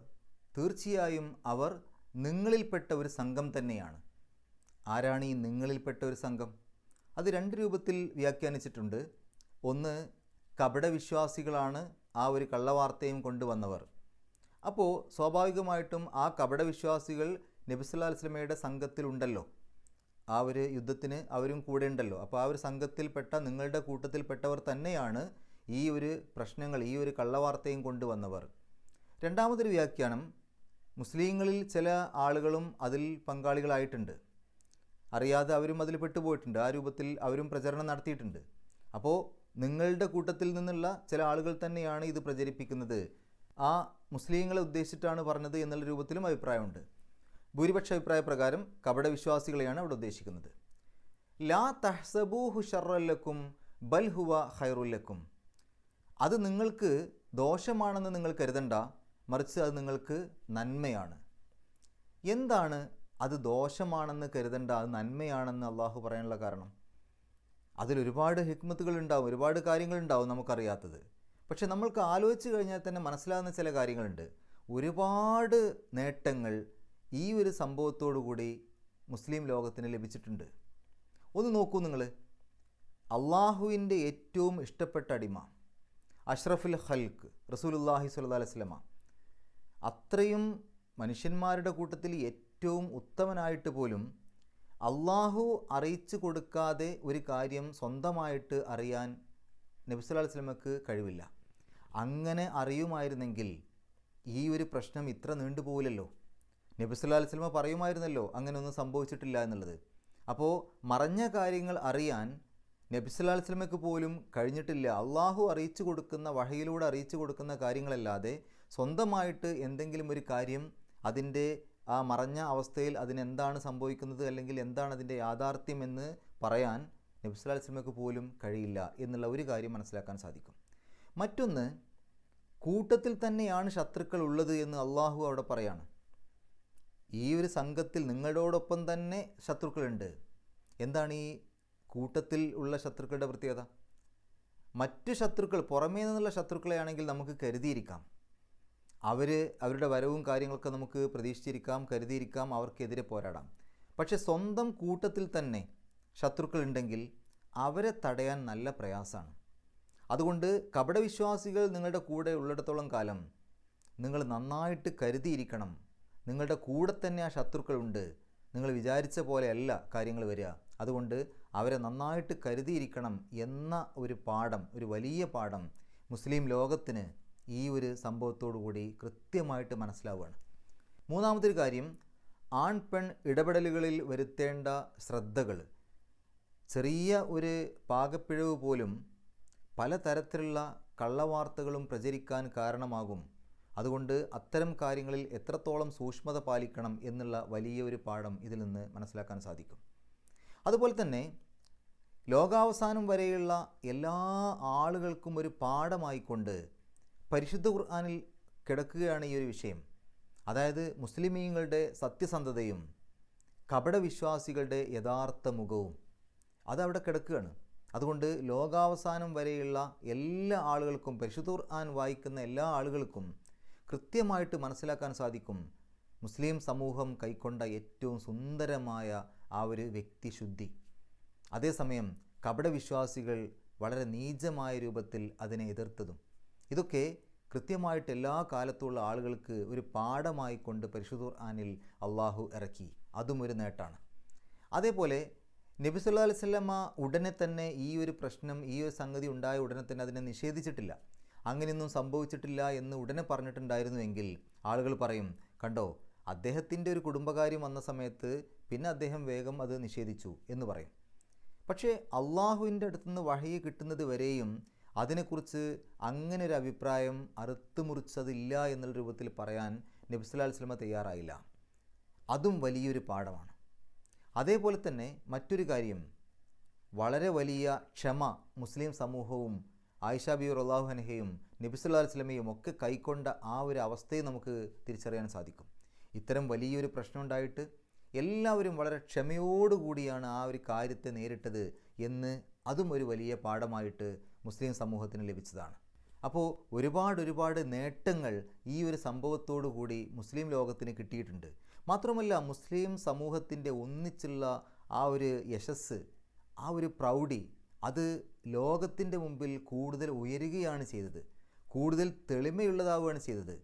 തീർച്ചയായും അവർ നിങ്ങളിൽപ്പെട്ട ഒരു സംഘം തന്നെയാണ്. ആരാണ് ഈ നിങ്ങളിൽപ്പെട്ട ഒരു സംഘം? അത് രണ്ട് രൂപത്തിൽ വ്യാഖ്യാനിച്ചിട്ടുണ്ട്. ഒന്ന്, കപടവിശ്വാസികളാണ് ആ ഒരു കള്ളവാർത്തയും കൊണ്ടുവന്നവർ. അപ്പോൾ സ്വാഭാവികമായിട്ടും ആ കപടവിശ്വാസികൾ നബി സല്ലല്ലാഹു അലൈഹി വസല്ലമയുടെ സംഘത്തിലുണ്ടല്ലോ, ആ ഒരു യുദ്ധത്തിന് അവരും കൂടെ ഉണ്ടല്ലോ. അപ്പോൾ ആ ഒരു സംഘത്തിൽപ്പെട്ട, നിങ്ങളുടെ കൂട്ടത്തിൽപ്പെട്ടവർ തന്നെയാണ് ഈ ഒരു പ്രശ്നങ്ങൾ, ഈ ഒരു കള്ളവാർത്തയും കൊണ്ടുവന്നവർ. രണ്ടാമതൊരു വ്യാഖ്യാനം, മുസ്ലിങ്ങളിൽ ചില ആളുകളും അതിൽ പങ്കാളികളായിട്ടുണ്ട്, അറിയാതെ അവരും അതിൽ പെട്ടുപോയിട്ടുണ്ട്, ആ രൂപത്തിൽ അവരും പ്രചരണം നടത്തിയിട്ടുണ്ട്. അപ്പോൾ നിങ്ങളുടെ കൂട്ടത്തിൽ നിന്നുള്ള ചില ആളുകൾ തന്നെയാണ് ഇത് പ്രചരിപ്പിക്കുന്നത്, ആ മുസ്ലിങ്ങളെ ഉദ്ദേശിച്ചിട്ടാണ് പറഞ്ഞത് എന്നുള്ള രൂപത്തിലും അഭിപ്രായമുണ്ട്. ഭൂരിപക്ഷ അഭിപ്രായ പ്രകാരം കപടവിശ്വാസികളെയാണ് അവിടെ ഉദ്ദേശിക്കുന്നത്. ലാ തഹ്സബൂഹു ശർറല്ലക്കും ബൽ ഹുവ ഖൈറുല്ലക്കും. അത് നിങ്ങൾക്ക് ദോഷമാണെന്ന് നിങ്ങൾ കരുതണ്ട, മറിച്ച് അത് നിങ്ങൾക്ക് നന്മയാണ്. എന്താണ് അത് ദോഷമാണെന്ന് കരുതണ്ട, അത് നന്മയാണെന്ന് അള്ളാഹു പറയാനുള്ള കാരണം? അതിലൊരുപാട് ഹിക്മത്തുകളുണ്ടാവും, ഒരുപാട് കാര്യങ്ങളുണ്ടാവും നമുക്കറിയാത്തത്. പക്ഷെ നമ്മൾക്ക് ആലോചിച്ച് കഴിഞ്ഞാൽ തന്നെ മനസ്സിലാകുന്ന ചില കാര്യങ്ങളുണ്ട്. ഒരുപാട് നേട്ടങ്ങൾ ഈ ഒരു സംഭവത്തോടു കൂടി മുസ്ലിം ലോകത്തിന് ലഭിച്ചിട്ടുണ്ട്. ഒന്ന് നോക്കൂ നിങ്ങൾ, അള്ളാഹുവിൻ്റെ ഏറ്റവും ഇഷ്ടപ്പെട്ട അടിമ, അഷ്റഫുൽ ഖൽക്ക് റസൂലുള്ളാഹി സ്വല്ലല്ലാഹു അലൈഹി വസല്ലമ, അത്രയും മനുഷ്യന്മാരുടെ കൂട്ടത്തിൽ ഏറ്റവും ഉത്തമനായിട്ട് പോലും അള്ളാഹു അറിയിച്ചു കൊടുക്കാതെ ഒരു കാര്യം സ്വന്തമായിട്ട് അറിയാൻ നബി സല്ലല്ലാഹു അലൈഹി വസല്ലമക്ക് കഴിവില്ല. അങ്ങനെ അറിയുമായിരുന്നെങ്കിൽ ഈ ഒരു പ്രശ്നം ഇത്ര നീണ്ടുപോകില്ലല്ലോ. നബി സല്ലല്ലാഹു അലൈഹി വസല്ലമ പറയുമായിരുന്നല്ലോ അങ്ങനെ ഒന്നും സംഭവിച്ചിട്ടില്ല എന്നുള്ളത്. അപ്പോൾ മറഞ്ഞ കാര്യങ്ങൾ അറിയാൻ നബി സല്ലല്ലാഹു അലൈഹി വസല്ലമക്ക് പോലും കഴിഞ്ഞിട്ടില്ല. അള്ളാഹു അറിയിച്ചു കൊടുക്കുന്ന, വഹയിലൂടെ അറിയിച്ചു കൊടുക്കുന്ന കാര്യങ്ങളല്ലാതെ സ്വന്തമായിട്ട് എന്തെങ്കിലും ഒരു കാര്യം അതിൻ്റെ ആ മറഞ്ഞ അവസ്ഥയിൽ അതിനെന്താണ് സംഭവിക്കുന്നത് അല്ലെങ്കിൽ എന്താണ് അതിൻ്റെ യാഥാർത്ഥ്യം എന്ന് പറയാൻ നബി സല്ലല്ലാഹു അലൈഹി വസല്ലമക്ക് പോലും കഴിയില്ല എന്നുള്ള ഒരു കാര്യം മനസ്സിലാക്കാൻ സാധിക്കും. മറ്റൊന്ന്, കൂട്ടത്തിൽ തന്നെയാണ് ശത്രുക്കൾ ഉള്ളത് എന്ന് അള്ളാഹു അവിടെ പറയാണ്. ഈ ഒരു സംഘത്തിൽ നിങ്ങളോടൊപ്പം തന്നെ ശത്രുക്കളുണ്ട്. എന്താണ് ഈ കൂട്ടത്തിൽ ഉള്ള ശത്രുക്കളുടെ പ്രത്യേകത? മറ്റ് ശത്രുക്കൾ, പുറമേ നിന്നുള്ള ശത്രുക്കളെയാണെങ്കിൽ നമുക്ക് കരുതിയിരിക്കാം, അവരുടെ വരവും കാര്യങ്ങളൊക്കെ നമുക്ക് പ്രതീക്ഷിച്ചിരിക്കാം, കരുതിയിരിക്കാം, അവർക്കെതിരെ പോരാടാം. പക്ഷെ സ്വന്തം കൂട്ടത്തിൽ തന്നെ ശത്രുക്കളുണ്ടെങ്കിൽ അവരെ തടയാൻ നല്ല പ്രയാസമാണ്. അതുകൊണ്ട് കപടവിശ്വാസികൾ നിങ്ങളുടെ കൂടെ ഉള്ളിടത്തോളം കാലം നിങ്ങൾ നന്നായിട്ട് കരുതിയിരിക്കണം. നിങ്ങളുടെ കൂടെ തന്നെ ആ ശത്രുക്കളുണ്ട്, നിങ്ങൾ വിചാരിച്ച പോലെയല്ല കാര്യങ്ങൾ വരിക. അതുകൊണ്ട് അവരെ നന്നായിട്ട് കരുതിയിരിക്കണം എന്ന ഒരു പാഠം, ഒരു വലിയ പാഠം മുസ്ലിം ലോകത്തിന് ഈ ഒരു സംഭവത്തോടു കൂടി കൃത്യമായിട്ട് മനസ്സിലാവുകയാണ്. മൂന്നാമതൊരു കാര്യം, ആൺ പെൺ ഇടപെടലുകളിൽ വരുത്തേണ്ട ശ്രദ്ധകൾ. ചെറിയ ഒരു പാകപ്പിഴവ് പോലും പലതരത്തിലുള്ള കള്ളവാർത്തകളും പ്രചരിക്കാൻ കാരണമാകും. അതുകൊണ്ട് അത്തരം കാര്യങ്ങളിൽ എത്രത്തോളം സൂക്ഷ്മത പാലിക്കണം എന്നുള്ള വലിയ ഒരു പാഠം ഇതിൽ നിന്ന് മനസ്സിലാക്കാൻ സാധിക്കും. അതുപോലെ തന്നെ ലോകാവസാനം വരെയുള്ള എല്ലാ ആളുകൾക്കും ഒരു പാഠമായിക്കൊണ്ട് പരിശുദ്ധ ഖുർആനിൽ കിടക്കുകയാണ് ഈ ഒരു വിഷയം. അതായത് മുസ്ലിമീങ്ങളുടെ സത്യസന്ധതയും കപടവിശ്വാസികളുടെ യഥാർത്ഥ മുഖവും അതവിടെ കിടക്കുകയാണ്. അതുകൊണ്ട് ലോകാവസാനം വരെയുള്ള എല്ലാ ആളുകൾക്കും, പരിശുദ്ധ ഖുർആൻ വായിക്കുന്ന എല്ലാ ആളുകൾക്കും കൃത്യമായിട്ട് മനസ്സിലാക്കാൻ സാധിക്കും മുസ്ലിം സമൂഹം കൈക്കൊണ്ട ഏറ്റവും സുന്ദരമായ ആ ഒരു വ്യക്തിശുദ്ധി. അതേസമയം കപടവിശ്വാസികൾ വളരെ നീചമായ രൂപത്തിൽ അതിനെ എതിർത്തതും. ഇതൊക്കെ കൃത്യമായിട്ട് എല്ലാ കാലത്തുള്ള ആളുകൾക്ക് ഒരു പാഠമായി കൊണ്ട് പരിശുദ്ധ ഖുർആനിൽ അള്ളാഹു ഇറക്കി. അതും ഒരു നേട്ടമാണ്. അതേപോലെ നബി സല്ലല്ലാഹു അലൈഹി വസല്ലമ ഉടനെ തന്നെ ഈ ഒരു പ്രശ്നം, ഈ ഒരു സംഗതി ഉണ്ടായ ഉടനെ തന്നെ അതിനെ നിഷേധിച്ചിട്ടില്ല. അങ്ങനെയൊന്നും സംഭവിച്ചിട്ടില്ല എന്ന് ഉടനെ പറഞ്ഞിട്ടുണ്ടായിരുന്നുവെങ്കിൽ ആളുകൾ പറയും, കണ്ടോ അദ്ദേഹത്തിൻ്റെ ഒരു കുടുംബകാര്യം വന്ന സമയത്ത് പിന്നെ അദ്ദേഹം വേഗം അത് നിഷേധിച്ചു എന്ന് പറയും. പക്ഷേ അള്ളാഹുവിൻ്റെ അടുത്തുനിന്ന് വഹയി കിട്ടുന്നത് വരെയും അതിനെക്കുറിച്ച് അങ്ങനെ ഒരു അഭിപ്രായം അറുത്തുമുറിച്ചതില്ല എന്നുള്ള രൂപത്തിൽ പറയാൻ നബി സല്ലല്ലാഹു അലൈഹി വസല്ലമ തയ്യാറായില്ല. അതും വലിയൊരു പാഠമാണ്. അതേപോലെ തന്നെ മറ്റൊരു കാര്യം, വളരെ വലിയ ക്ഷമ മുസ്ലിം സമൂഹവും ആയിഷ ബിബി റളിയല്ലാഹു അൻഹയും നബി സല്ലല്ലാഹു അലൈഹി വസല്ലമയും ഒക്കെ കൈക്കൊണ്ട ആ ഒരു അവസ്ഥയെ നമുക്ക് തിരിച്ചറിയാൻ സാധിക്കും. ഇത്തരം വലിയൊരു പ്രശ്നമുണ്ടായിട്ട് എല്ലാവരും വളരെ ക്ഷമയോടുകൂടിയാണ് ആ ഒരു കാര്യത്തെ നേരിട്ടത് എന്ന് അതും ഒരു വലിയ പാഠമായിട്ട് മുസ്ലിം സമൂഹത്തിന് ലഭിച്ചതാണ്. അപ്പോൾ ഒരുപാട് നേട്ടങ്ങൾ ഈ ഒരു സംഭവത്തോടു കൂടി മുസ്ലിം ലോകത്തിന് കിട്ടിയിട്ടുണ്ട്. മാത്രമല്ല മുസ്ലിം സമൂഹത്തിൻ്റെ ഒന്നിച്ചുള്ള ആ ഒരു യശസ്സ്, ആ ഒരു പ്രൗഢി, അത് ലോകത്തിൻ്റെ മുമ്പിൽ കൂടുതൽ ഉയരുകയാണ് ചെയ്തത്, കൂടുതൽ തെളിമയുള്ളതാവുകയാണ് ചെയ്തത്.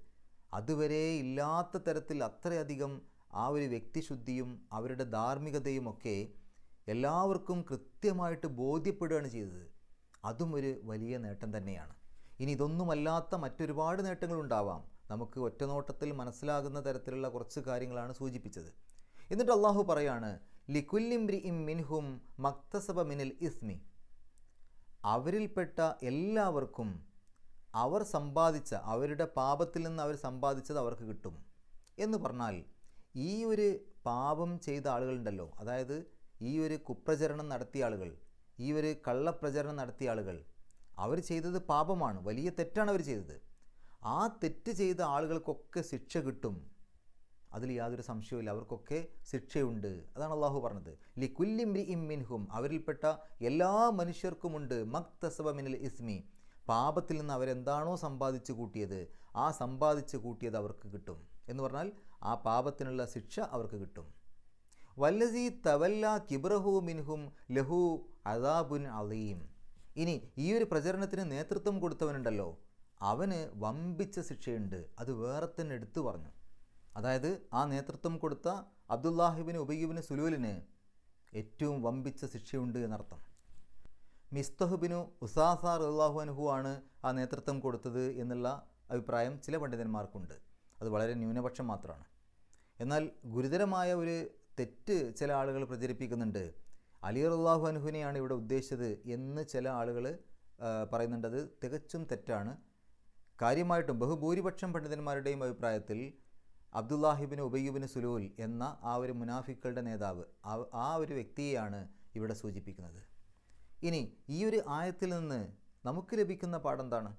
അതുവരെ ഇല്ലാത്ത തരത്തിൽ അത്രയധികം ആ ഒരു വ്യക്തിശുദ്ധിയും അവരുടെ ധാർമ്മികതയും ഒക്കെ എല്ലാവർക്കും കൃത്യമായിട്ട് ബോധ്യപ്പെടുകയാണ് ചെയ്തത്. അതും ഒരു വലിയ നേട്ടം തന്നെയാണ്. ഇനി ഇതൊന്നുമല്ലാത്ത മറ്റൊരുപാട് നേട്ടങ്ങളുണ്ടാവാം. നമുക്ക് ഒറ്റനോട്ടത്തിൽ മനസ്സിലാകുന്ന തരത്തിലുള്ള കുറച്ച് കാര്യങ്ങളാണ് സൂചിപ്പിച്ചത്. എന്നിട്ട് അള്ളാഹു പറയാണ്, ലികുല്ലിംറിഇം മിൻഹും മക്തസബ മിനൽ ഇസ്മി, അവരിൽപ്പെട്ട എല്ലാവർക്കും അവർ സമ്പാദിച്ച, അവരുടെ പാപത്തിൽ നിന്ന് അവർ സമ്പാദിച്ചത് അവർക്ക് കിട്ടും എന്ന് പറഞ്ഞാൽ, ഈ ഒരു പാപം ചെയ്ത ആളുകളുണ്ടല്ലോ, അതായത് ഈ ഒരു കുപ്രചരണം നടത്തിയ ആളുകൾ, ഈ ഒരു കള്ളപ്രചരണം നടത്തിയ ആളുകൾ, അവർ ചെയ്തത് പാപമാണ്, വലിയ തെറ്റാണ് അവർ ചെയ്തത്. ആ തെറ്റ് ചെയ്ത ആളുകൾക്കൊക്കെ ശിക്ഷ കിട്ടും, അതിൽ യാതൊരു സംശയവുമില്ല, അവർക്കൊക്കെ ശിക്ഷയുണ്ട്. അതാണ് അള്ളാഹു പറഞ്ഞത്, ലികുല്ലിംറിഇം മിൻഹും, അവരിൽപ്പെട്ട എല്ലാ മനുഷ്യർക്കുമുണ്ട് മക്തസബ മിനൽ ഇസ്മി, പാപത്തിൽ നിന്ന് അവരെന്താണോ സമ്പാദിച്ചു കൂട്ടിയത് ആ സമ്പാദിച്ചു കൂട്ടിയത് അവർക്ക് കിട്ടും എന്ന് പറഞ്ഞാൽ ആ പാപത്തിനുള്ള ശിക്ഷ അവർക്ക് കിട്ടും. വല്ലസി തവല്ല കിബ്റഹു മിൻഹും ലഹു അദാബുൻ അലീം. ഇനി ഈ ഒരു പ്രചരണത്തിന് നേതൃത്വം കൊടുത്തവനുണ്ടല്ലോ, അവന് വമ്പിച്ച ശിക്ഷയുണ്ട്. അത് വേറെ തന്നെ എടുത്തു പറഞ്ഞു. അതായത് ആ നേതൃത്വം കൊടുത്ത അബ്ദുല്ലാഹിബിന് ഉബയ്യിബിന് സുലൂലിന് ഏറ്റവും വമ്പിച്ച ശിക്ഷയുണ്ട് എന്നർത്ഥം. മിസ്തഹ്ബിനു ഉസാസ റളിയല്ലാഹു അൻഹു ആണ് ആ നേതൃത്വം കൊടുത്തത് എന്നുള്ള അഭിപ്രായം ചില പണ്ഡിതന്മാർക്കുണ്ട്. അത് വളരെ ന്യൂനപക്ഷം മാത്രമാണ്. എന്നാൽ ഗുരുതരമായ ഒരു തെറ്റ് ചില ആളുകൾ പ്രചരിപ്പിക്കുന്നുണ്ട്. അലി റളിയല്ലാഹു അൻഹുവിനെയാണ് ഇവിടെ ഉദ്ദേശിച്ചത് എന്ന് ചില ആളുകൾ പറയുന്നുണ്ട്. അത് തികച്ചും തെറ്റാണ്. കാര്യമായിട്ടും ബഹുഭൂരിപക്ഷം പണ്ഡിതന്മാരുടെയും അഭിപ്രായത്തിൽ അബ്ദുല്ലാഹിബിന് ഉബയ്യിബിന് സുലൂൽ എന്ന ആ ഒരു മുനാഫിക്കളുടെ നേതാവ്, ആ ഒരു വ്യക്തിയെയാണ് ഇവിടെ സൂചിപ്പിക്കുന്നത്. ഇനി ഈ ഒരു ആയത്തിൽ നിന്ന് നമുക്ക് ലഭിക്കുന്ന പാഠം എന്താണ്?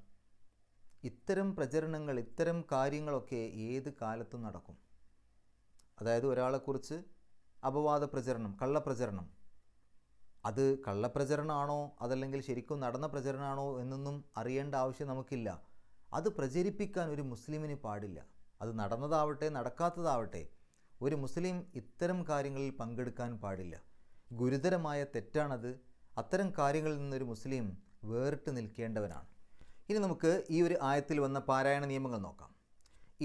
ഇത്തരം പ്രചരണങ്ങൾ, ഇത്തരം കാര്യങ്ങളൊക്കെ ഏത് കാലത്തും നടക്കും. അതായത് ഒരാളെക്കുറിച്ച് അപവാദ പ്രചരണം, കള്ളപ്രചരണം, അത് കള്ളപ്രചരണമാണോ അതല്ലെങ്കിൽ ശരിക്കും നടന്ന പ്രചരണമാണോ എന്നൊന്നും അറിയേണ്ട ആവശ്യം നമുക്കില്ല. അത് പ്രചരിപ്പിക്കാൻ ഒരു മുസ്ലിമിന് പാടില്ല. അത് നടന്നതാവട്ടെ നടക്കാത്തതാവട്ടെ, ഒരു മുസ്ലിം ഇത്തരം കാര്യങ്ങളിൽ പങ്കെടുക്കാൻ പാടില്ല. ഗുരുതരമായ തെറ്റാണത്. അത്തരം കാര്യങ്ങളിൽ നിന്നൊരു മുസ്ലിം വേറിട്ട് നിൽക്കേണ്ടവനാണ്. ഇനി നമുക്ക് ഈ ഒരു ആയത്തിൽ വന്ന പാരായണ നിയമങ്ങൾ നോക്കാം.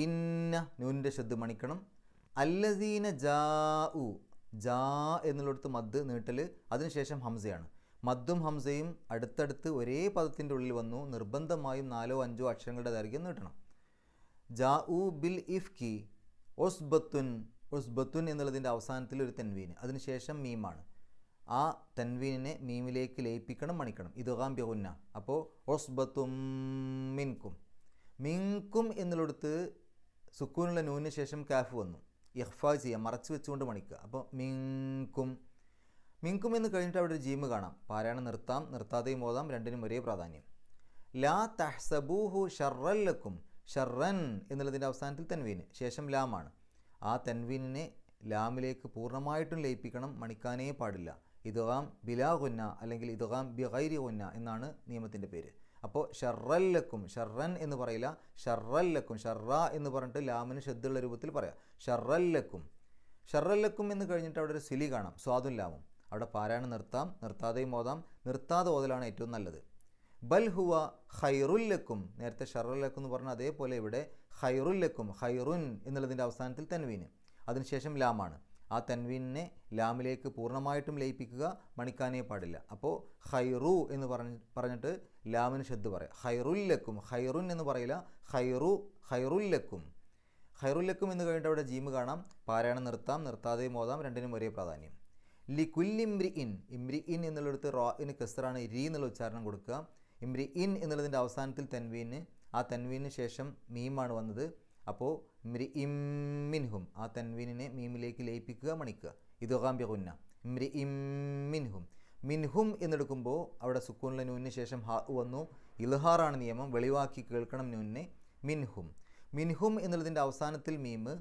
ഇന്ന നൂനിൻ്റെ ശബ്ദം മണിക്കണം. അല്ലസീന ജാഉ, ജാ എന്നുള്ളിടത്ത് മദ് നീട്ടൽ, അതിനുശേഷം ഹംസയാണ്. മദ്ദും ഹംസയും അടുത്തടുത്ത് ഒരേ പദത്തിൻ്റെ ഉള്ളിൽ വന്നു. നിർബന്ധമായും 4 or 5 അക്ഷരങ്ങളുടെ ദൈർഘ്യം നീട്ടണം. ജാഉ ബിൽ ഇഫ്കി ഒസ്ബത്തുൻ, ഒസ്ബത്തുൻ എന്നുള്ളതിൻ്റെ അവസാനത്തിൽ ഒരു തെൻവീന്, അതിനുശേഷം മീമാണ്. ആ തൻവീനിനെ മീമിലേക്ക് ലയിപ്പിക്കണം, മണിക്കണം. ഇദ്ഗാം ബിഗുന്ന. അപ്പോൾ ഒസ്ബത്തും മിൻകും. മിൻകും എന്നുള്ളിടത്ത് സുക്കൂനുള്ള നൂനിന് ശേഷം കാഫ് വന്നു. ഇഖ്ഫാ ചെയ്യുക, മറച്ചു വെച്ചുകൊണ്ട് മണിക്കുക. അപ്പോൾ മിൻകും. മിൻകും എന്ന് കഴിഞ്ഞിട്ട് അവിടെ ഒരു ജീമ് കാണാം. പാരായണം നിർത്താം, നിർത്താതെയും ഓതാം, രണ്ടിനും ഒരേ പ്രാധാന്യം. ലാ തഹ്സബൂഹു ഷർറല്ലക്കും, ഷർറൻ എന്നുള്ളതിൻ്റെ അവസാനത്തിൽ തൻവീന്, ശേഷം ലാമാണ്. ആ തൻവീനിനെ ലാമിലേക്ക് പൂർണ്ണമായിട്ടും ലയിപ്പിക്കണം, മണിക്കാനേ പാടില്ല. ഇദ്ഗാം ബിലാ ഗുന്ന അല്ലെങ്കിൽ ഇദ്ഗാം ബിഗൈരി ഗുന്ന എന്നാണ് നിയമത്തിൻ്റെ പേര്. അപ്പോൾ ഷർറല്ലക്കും, ഷർറൻ എന്ന് പറയില്ല, ഷർറല്ലക്കും, ഷർറ എന്ന് പറഞ്ഞിട്ട് ലാമിന് ശബ്ദമുള്ള രൂപത്തിൽ പറയാം. ഷർറല്ലക്കും, ഷർറല്ലക്കും എന്ന് കഴിഞ്ഞിട്ട് അവിടെ ഒരു സിലി കാണാം, സ്വാദും ലാമും. അവിടെ പാരായണം നിർത്താം, നിർത്താതെയും ഓതാം. നിർത്താതെ ഓതലാണ് ഏറ്റവും നല്ലത്. ബൽ ഹുവ ഖൈറുല്ലക്കും, നേരത്തെ ഷർറല്ലക്കും എന്ന് പറഞ്ഞാൽ അതേപോലെ ഇവിടെ ഖൈറുല്ലക്കും, ഖൈറുൻ എന്നുള്ളതിൻ്റെ അവസാനത്തിൽ തൻവീന്, അതിനുശേഷം ലാമാണ്. ആ തൻവീനിനെ ലാമിലേക്ക് പൂർണ്ണമായിട്ടും ലയിപ്പിക്കുക, മണിക്കാനേ പാടില്ല. അപ്പോൾ ഖൈറു എന്ന് പറഞ്ഞിട്ട് ലാമിന് ശബ്ദ് പറയാം. ഖൈറുല്ലക്കും, ഖൈറുൻ എന്ന് പറയില്ല, ഖൈറുല്ലക്കും. ഖൈറുല്ലക്കും എന്ന് കഴിഞ്ഞിട്ട് അവിടെ ജീമ് കാണാം, പാരായണം നിർത്താം, നിർത്താതെയും ഓതാം, രണ്ടിനും ഒരേ പ്രാധാന്യം. ലികുല്ലിംറിഇൻ, ഇംറിഇൻ എന്നുള്ളിടത്ത് റാഇന് കസ്റാണ്, രീ എന്നുള്ള ഉച്ചാരണം കൊടുക്കുക. ഇംറിഇൻ എന്നുള്ളതിൻ്റെ അവസാനത്തിൽ തൻവീന്, ആ തൻവീന് ശേഷം മീമാണ് വന്നത്. അപ്പോൾ ഇംറിഇം മിൻഹും, ആ തൻവീനിനെ മീമിലേക്ക് ലയിപ്പിക്കുക, മണിക്കുക. ഇദ്ഗാം ബിഗുന്ന, ഇംറിഇം മിൻഹും. മിൻഹും എന്നെടുക്കുമ്പോൾ അവിടെ സുക്കൂനുള്ള നൂനിന് ശേഷം ഹാ വന്നു, ഇൽഹാറാണ് നിയമം, വെളിവാക്കി കേൾക്കണം നൂനിനെ. മിൻഹും, മിൻഹും എന്നുള്ളതിൻ്റെ അവസാനത്തിൽ മീമ്,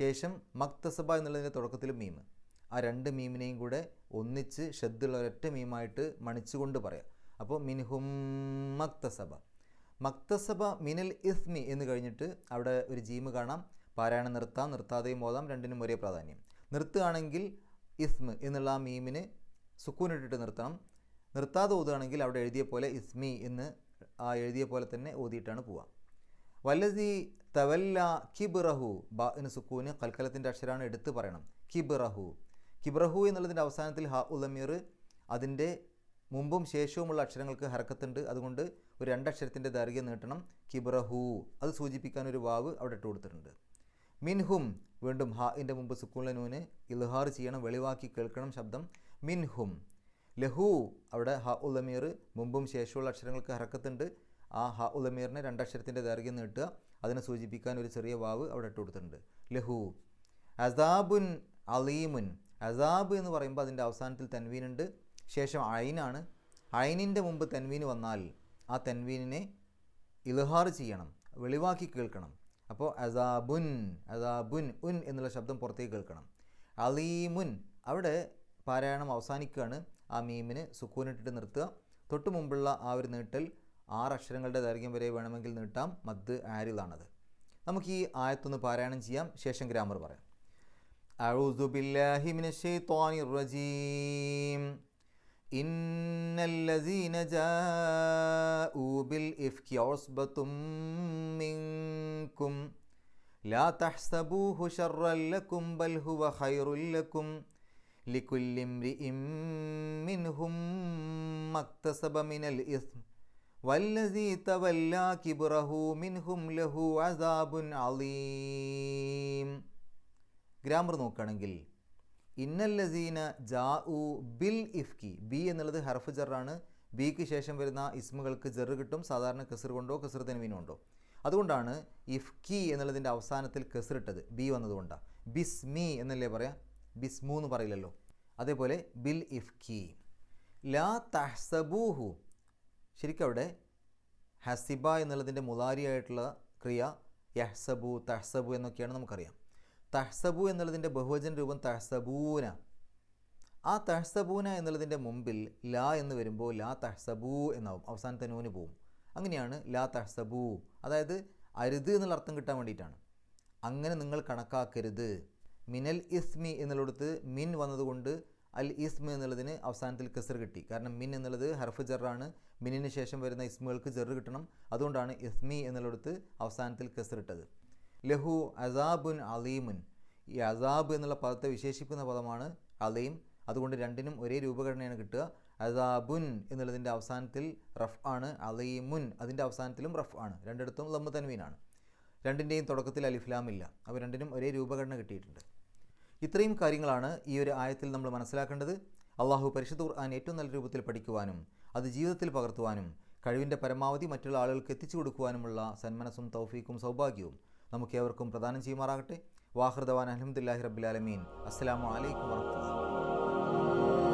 ശേഷം മക്തസബ എന്നുള്ളതിൻ്റെ തുടക്കത്തിലും മീമ്. ആ രണ്ട് മീമിനെയും കൂടെ ഒന്നിച്ച് ഷദ്ദുള്ള ഒരൊറ്റ മീമായിട്ട് മണിച്ചുകൊണ്ട് പറയാം. അപ്പോൾ മിൻഹും മക്തസബ, മക്തസബ മിനൽ ഇസ്മി എന്ന് കഴിഞ്ഞിട്ട് അവിടെ ഒരു ജീമ് കാണാം, പാരായണം നിർത്താം, നിർത്താതെയും ഓതാം, രണ്ടിനും ഒരേ പ്രാധാന്യം. നിർത്തുകയാണെങ്കിൽ ഇസ്മ് എന്നുള്ള ആ മീമിന് സുക്കൂനിട്ടിട്ട് നിർത്തണം. നിർത്താതെ ഓതുകയാണെങ്കിൽ അവിടെ എഴുതിയ പോലെ ഇസ്മി എന്ന് ആ എഴുതിയ പോലെ തന്നെ ഓതിയിട്ടാണ് പോവുക. വല്ലസി തവല്ല കിബ്റഹു, ബാഇന് സുക്കൂന് കൽക്കലത്തിൻ്റെ അക്ഷരമാണ്, എടുത്ത് പറയണം. കിബ്റഹു, കിബ്റഹു എന്നുള്ളതിൻ്റെ അവസാനത്തിൽ ഹാ ഉലമീർ, അതിൻ്റെ മുമ്പും ശേഷവുമുള്ള അക്ഷരങ്ങൾക്ക് ഹർക്കത്തുണ്ട്, അതുകൊണ്ട് ഒരു രണ്ടക്ഷരത്തിൻ്റെ ദൈർഘ്യം നീട്ടണം. കിബ്റഹു, അത് സൂചിപ്പിക്കാൻ ഒരു വാവ് അവിടെ ഇട്ട് കൊടുത്തിട്ടുണ്ട്. മിൻഹും, വീണ്ടും ഹാഇൻ്റെ മുമ്പ് സുക്കൂനിലെ നൂന് ഇൽഹാർ ചെയ്യണം, വെളിവാക്കി കേൾക്കണം ശബ്ദം. മിൻഹും. ലഹു, അവിടെ ഹാ ഉലമീർ, മുമ്പും ശേഷമുള്ള അക്ഷരങ്ങൾക്ക് ഹർക്കത്തുണ്ട്, ആ ഹാ ഉലമീറിനെ രണ്ടക്ഷരത്തിൻ്റെ ദൈർഘ്യം നീട്ടുക, അതിനെ സൂചിപ്പിക്കാൻ ഒരു ചെറിയ വാവ് അവിടെ ഇട്ട് കൊടുത്തിട്ടുണ്ട്. ലഹു. അസാബുൻ അലീമുൻ, അസാബ് എന്ന് പറയുമ്പോൾ അതിൻ്റെ അവസാനത്തിൽ തൻവീനുണ്ട്, ശേഷം ഐനാണ്. ഐനിൻ്റെ മുമ്പ് തൻവീന് വന്നാൽ ആ തൻവീനിനെ ഇൽഹാർ ചെയ്യണം, വെളിവാക്കി കേൾക്കണം. അപ്പോൾ അസാബുൻ, അസാബുൻ, ഉൻ എന്നുള്ള ശബ്ദം പുറത്തേക്ക് കേൾക്കണം. അലീമുൻ, അവിടെ പാരായണം അവസാനിക്കുകയാണ്, ആ മീമിന് സുക്കൂനിട്ടിട്ട് നിർത്തുക. തൊട്ട് മുമ്പുള്ള ആ ഒരു നീട്ടൽ 6 അക്ഷരങ്ങളുടെ ദൈർഘ്യം വരെ വേണമെങ്കിൽ നീട്ടാം, മദ് ആരിലാണത്. നമുക്ക് ഈ ആയത്തൊന്ന് പാരായണം ചെയ്യാം, ശേഷം ഗ്രാമർ പറയാം. അഊദു ബില്ലാഹി മിനശ് ശൈത്വാനിർ റജീം. ഇന്നല്ലസീന ജാഊ ബിൽ ഇഫ്കി ഉസ്ബത്തും മിൻകും ലാ തഹ്സബൂഹു ശർറൻ ലക്കും ബൽ ഹുവ ഖൈറുൽ ലക്കും ലികുല്ലി ഇംറിഇം മിൻഹും മക്തസബ മിനൽ ഇസ്ം വല്ലസീ തവല്ലാ കിബ്റഹു മിൻഹും ലഹു അസാബുൻ അലീം. ഗ്രാമർ നോക്കുകയാണെങ്കിൽ ഇന്നല്ലസീന ജാഉ ബിൽ ഇഫ്കി, ബി എന്നുള്ളത് ഹർഫ് ജറാണ്. ബിക്ക് ശേഷം വരുന്ന ഇസ്മുകൾക്ക് ജറ് കിട്ടും, സാധാരണ കസർ കൊണ്ടോ കസർ തൻവീനോ കൊണ്ടോ. അതുകൊണ്ടാണ് ഇഫ്കി എന്നുള്ളതിൻ്റെ അവസാനത്തിൽ കസറിട്ടത്, ബി വന്നതുകൊണ്ടാണ്. ബിസ്മി എന്നല്ലേ പറയാം, ബിസ്മു എന്ന് പറയില്ലല്ലോ. അതേപോലെ ബിൽ ഇഫ്കി. ലാ തഹ്സബൂഹു, ശരിക്കും അവിടെ ഹസിബ എന്നുള്ളതിൻ്റെ മുലാരിയായിട്ടുള്ള ക്രിയ യഹ്സബു, തഹ്സബു എന്നൊക്കെയാണ് നമുക്കറിയാം. തഹ്സബു എന്നുള്ളതിൻ്റെ ബഹുവചന രൂപം തഹ്സബൂന. ആ തഹ്സബൂന എന്നുള്ളതിൻ്റെ മുമ്പിൽ ലാ എന്ന് വരുമ്പോൾ ലാ തഹ്സബൂ എന്നാവും, അവസാനത്തെ നൂന് പോവും. അങ്ങനെയാണ് ലാ തഹ്സബൂ, അതായത് അരുത് എന്നുള്ള അർത്ഥം കിട്ടാൻ വേണ്ടിയിട്ടാണ്. അങ്ങനെ നിങ്ങൾ കണക്കാക്കരുത്. മിനൽ ഇസ്മി എന്നുള്ളിടത്ത് മിൻ വന്നതുകൊണ്ട് അൽ ഇസ്മ എന്നുള്ളതിന് അവസാനത്തിൽ കസർ കിട്ടി. കാരണം മിൻ എന്നുള്ളത് ഹർഫ് ജറാണ്, മിന്നിന് ശേഷം വരുന്ന ഇസ്മുകൾക്ക് ജറ് കിട്ടണം. അതുകൊണ്ടാണ് ഇസ്മി എന്നുള്ളിടത്ത് അവസാനത്തിൽ കസർ ഇട്ടത്. ലഹു അസാബുൻ അലീമുൻ, ഈ അസാബ് എന്നുള്ള പദത്തെ വിശേഷിക്കുന്ന പദമാണ് അലീം. അതുകൊണ്ട് രണ്ടിനും ഒരേ രൂപഘടനയാണ് കിട്ടുക. അസാബുൻ എന്നുള്ളതിൻ്റെ അവസാനത്തിൽ റഫ് ആണ്, അലീമുൻ അതിൻ്റെ അവസാനത്തിലും റഫ് ആണ്, രണ്ടിടത്തും ലമ്മ് തൻവീനാണ്. രണ്ടിൻ്റെയും തുടക്കത്തിൽ അലിഫ്ലാമില്ല. അവ രണ്ടിനും ഒരേ രൂപഘടന കിട്ടിയിട്ടുണ്ട്. ഇത്രയും കാര്യങ്ങളാണ് ഈ ഒരു ആയത്തിൽ നമ്മൾ മനസ്സിലാക്കേണ്ടത്. അള്ളാഹു പരിശുദ്ധ ഖുർആൻ ഏറ്റവും നല്ല രൂപത്തിൽ പഠിക്കുവാനും അത് ജീവിതത്തിൽ പകർത്തുവാനും കഴിവിൻ്റെ പരമാവധി മറ്റുള്ള ആളുകൾക്ക് എത്തിച്ചു കൊടുക്കുവാനുമുള്ള സന്മനസ്സും തൗഫീക്കും സൗഭാഗ്യവും നമുക്കേവർക്കും പ്രദാനം ചെയ്യുമാറാകട്ടെ. വാഹിർ ദവാൻ അൽഹംദുലില്ലാഹി റബ്ബിൽ ആലമീൻ. അസ്സലാമു അലൈക്കും വറഹ്മത്തുള്ളാഹി.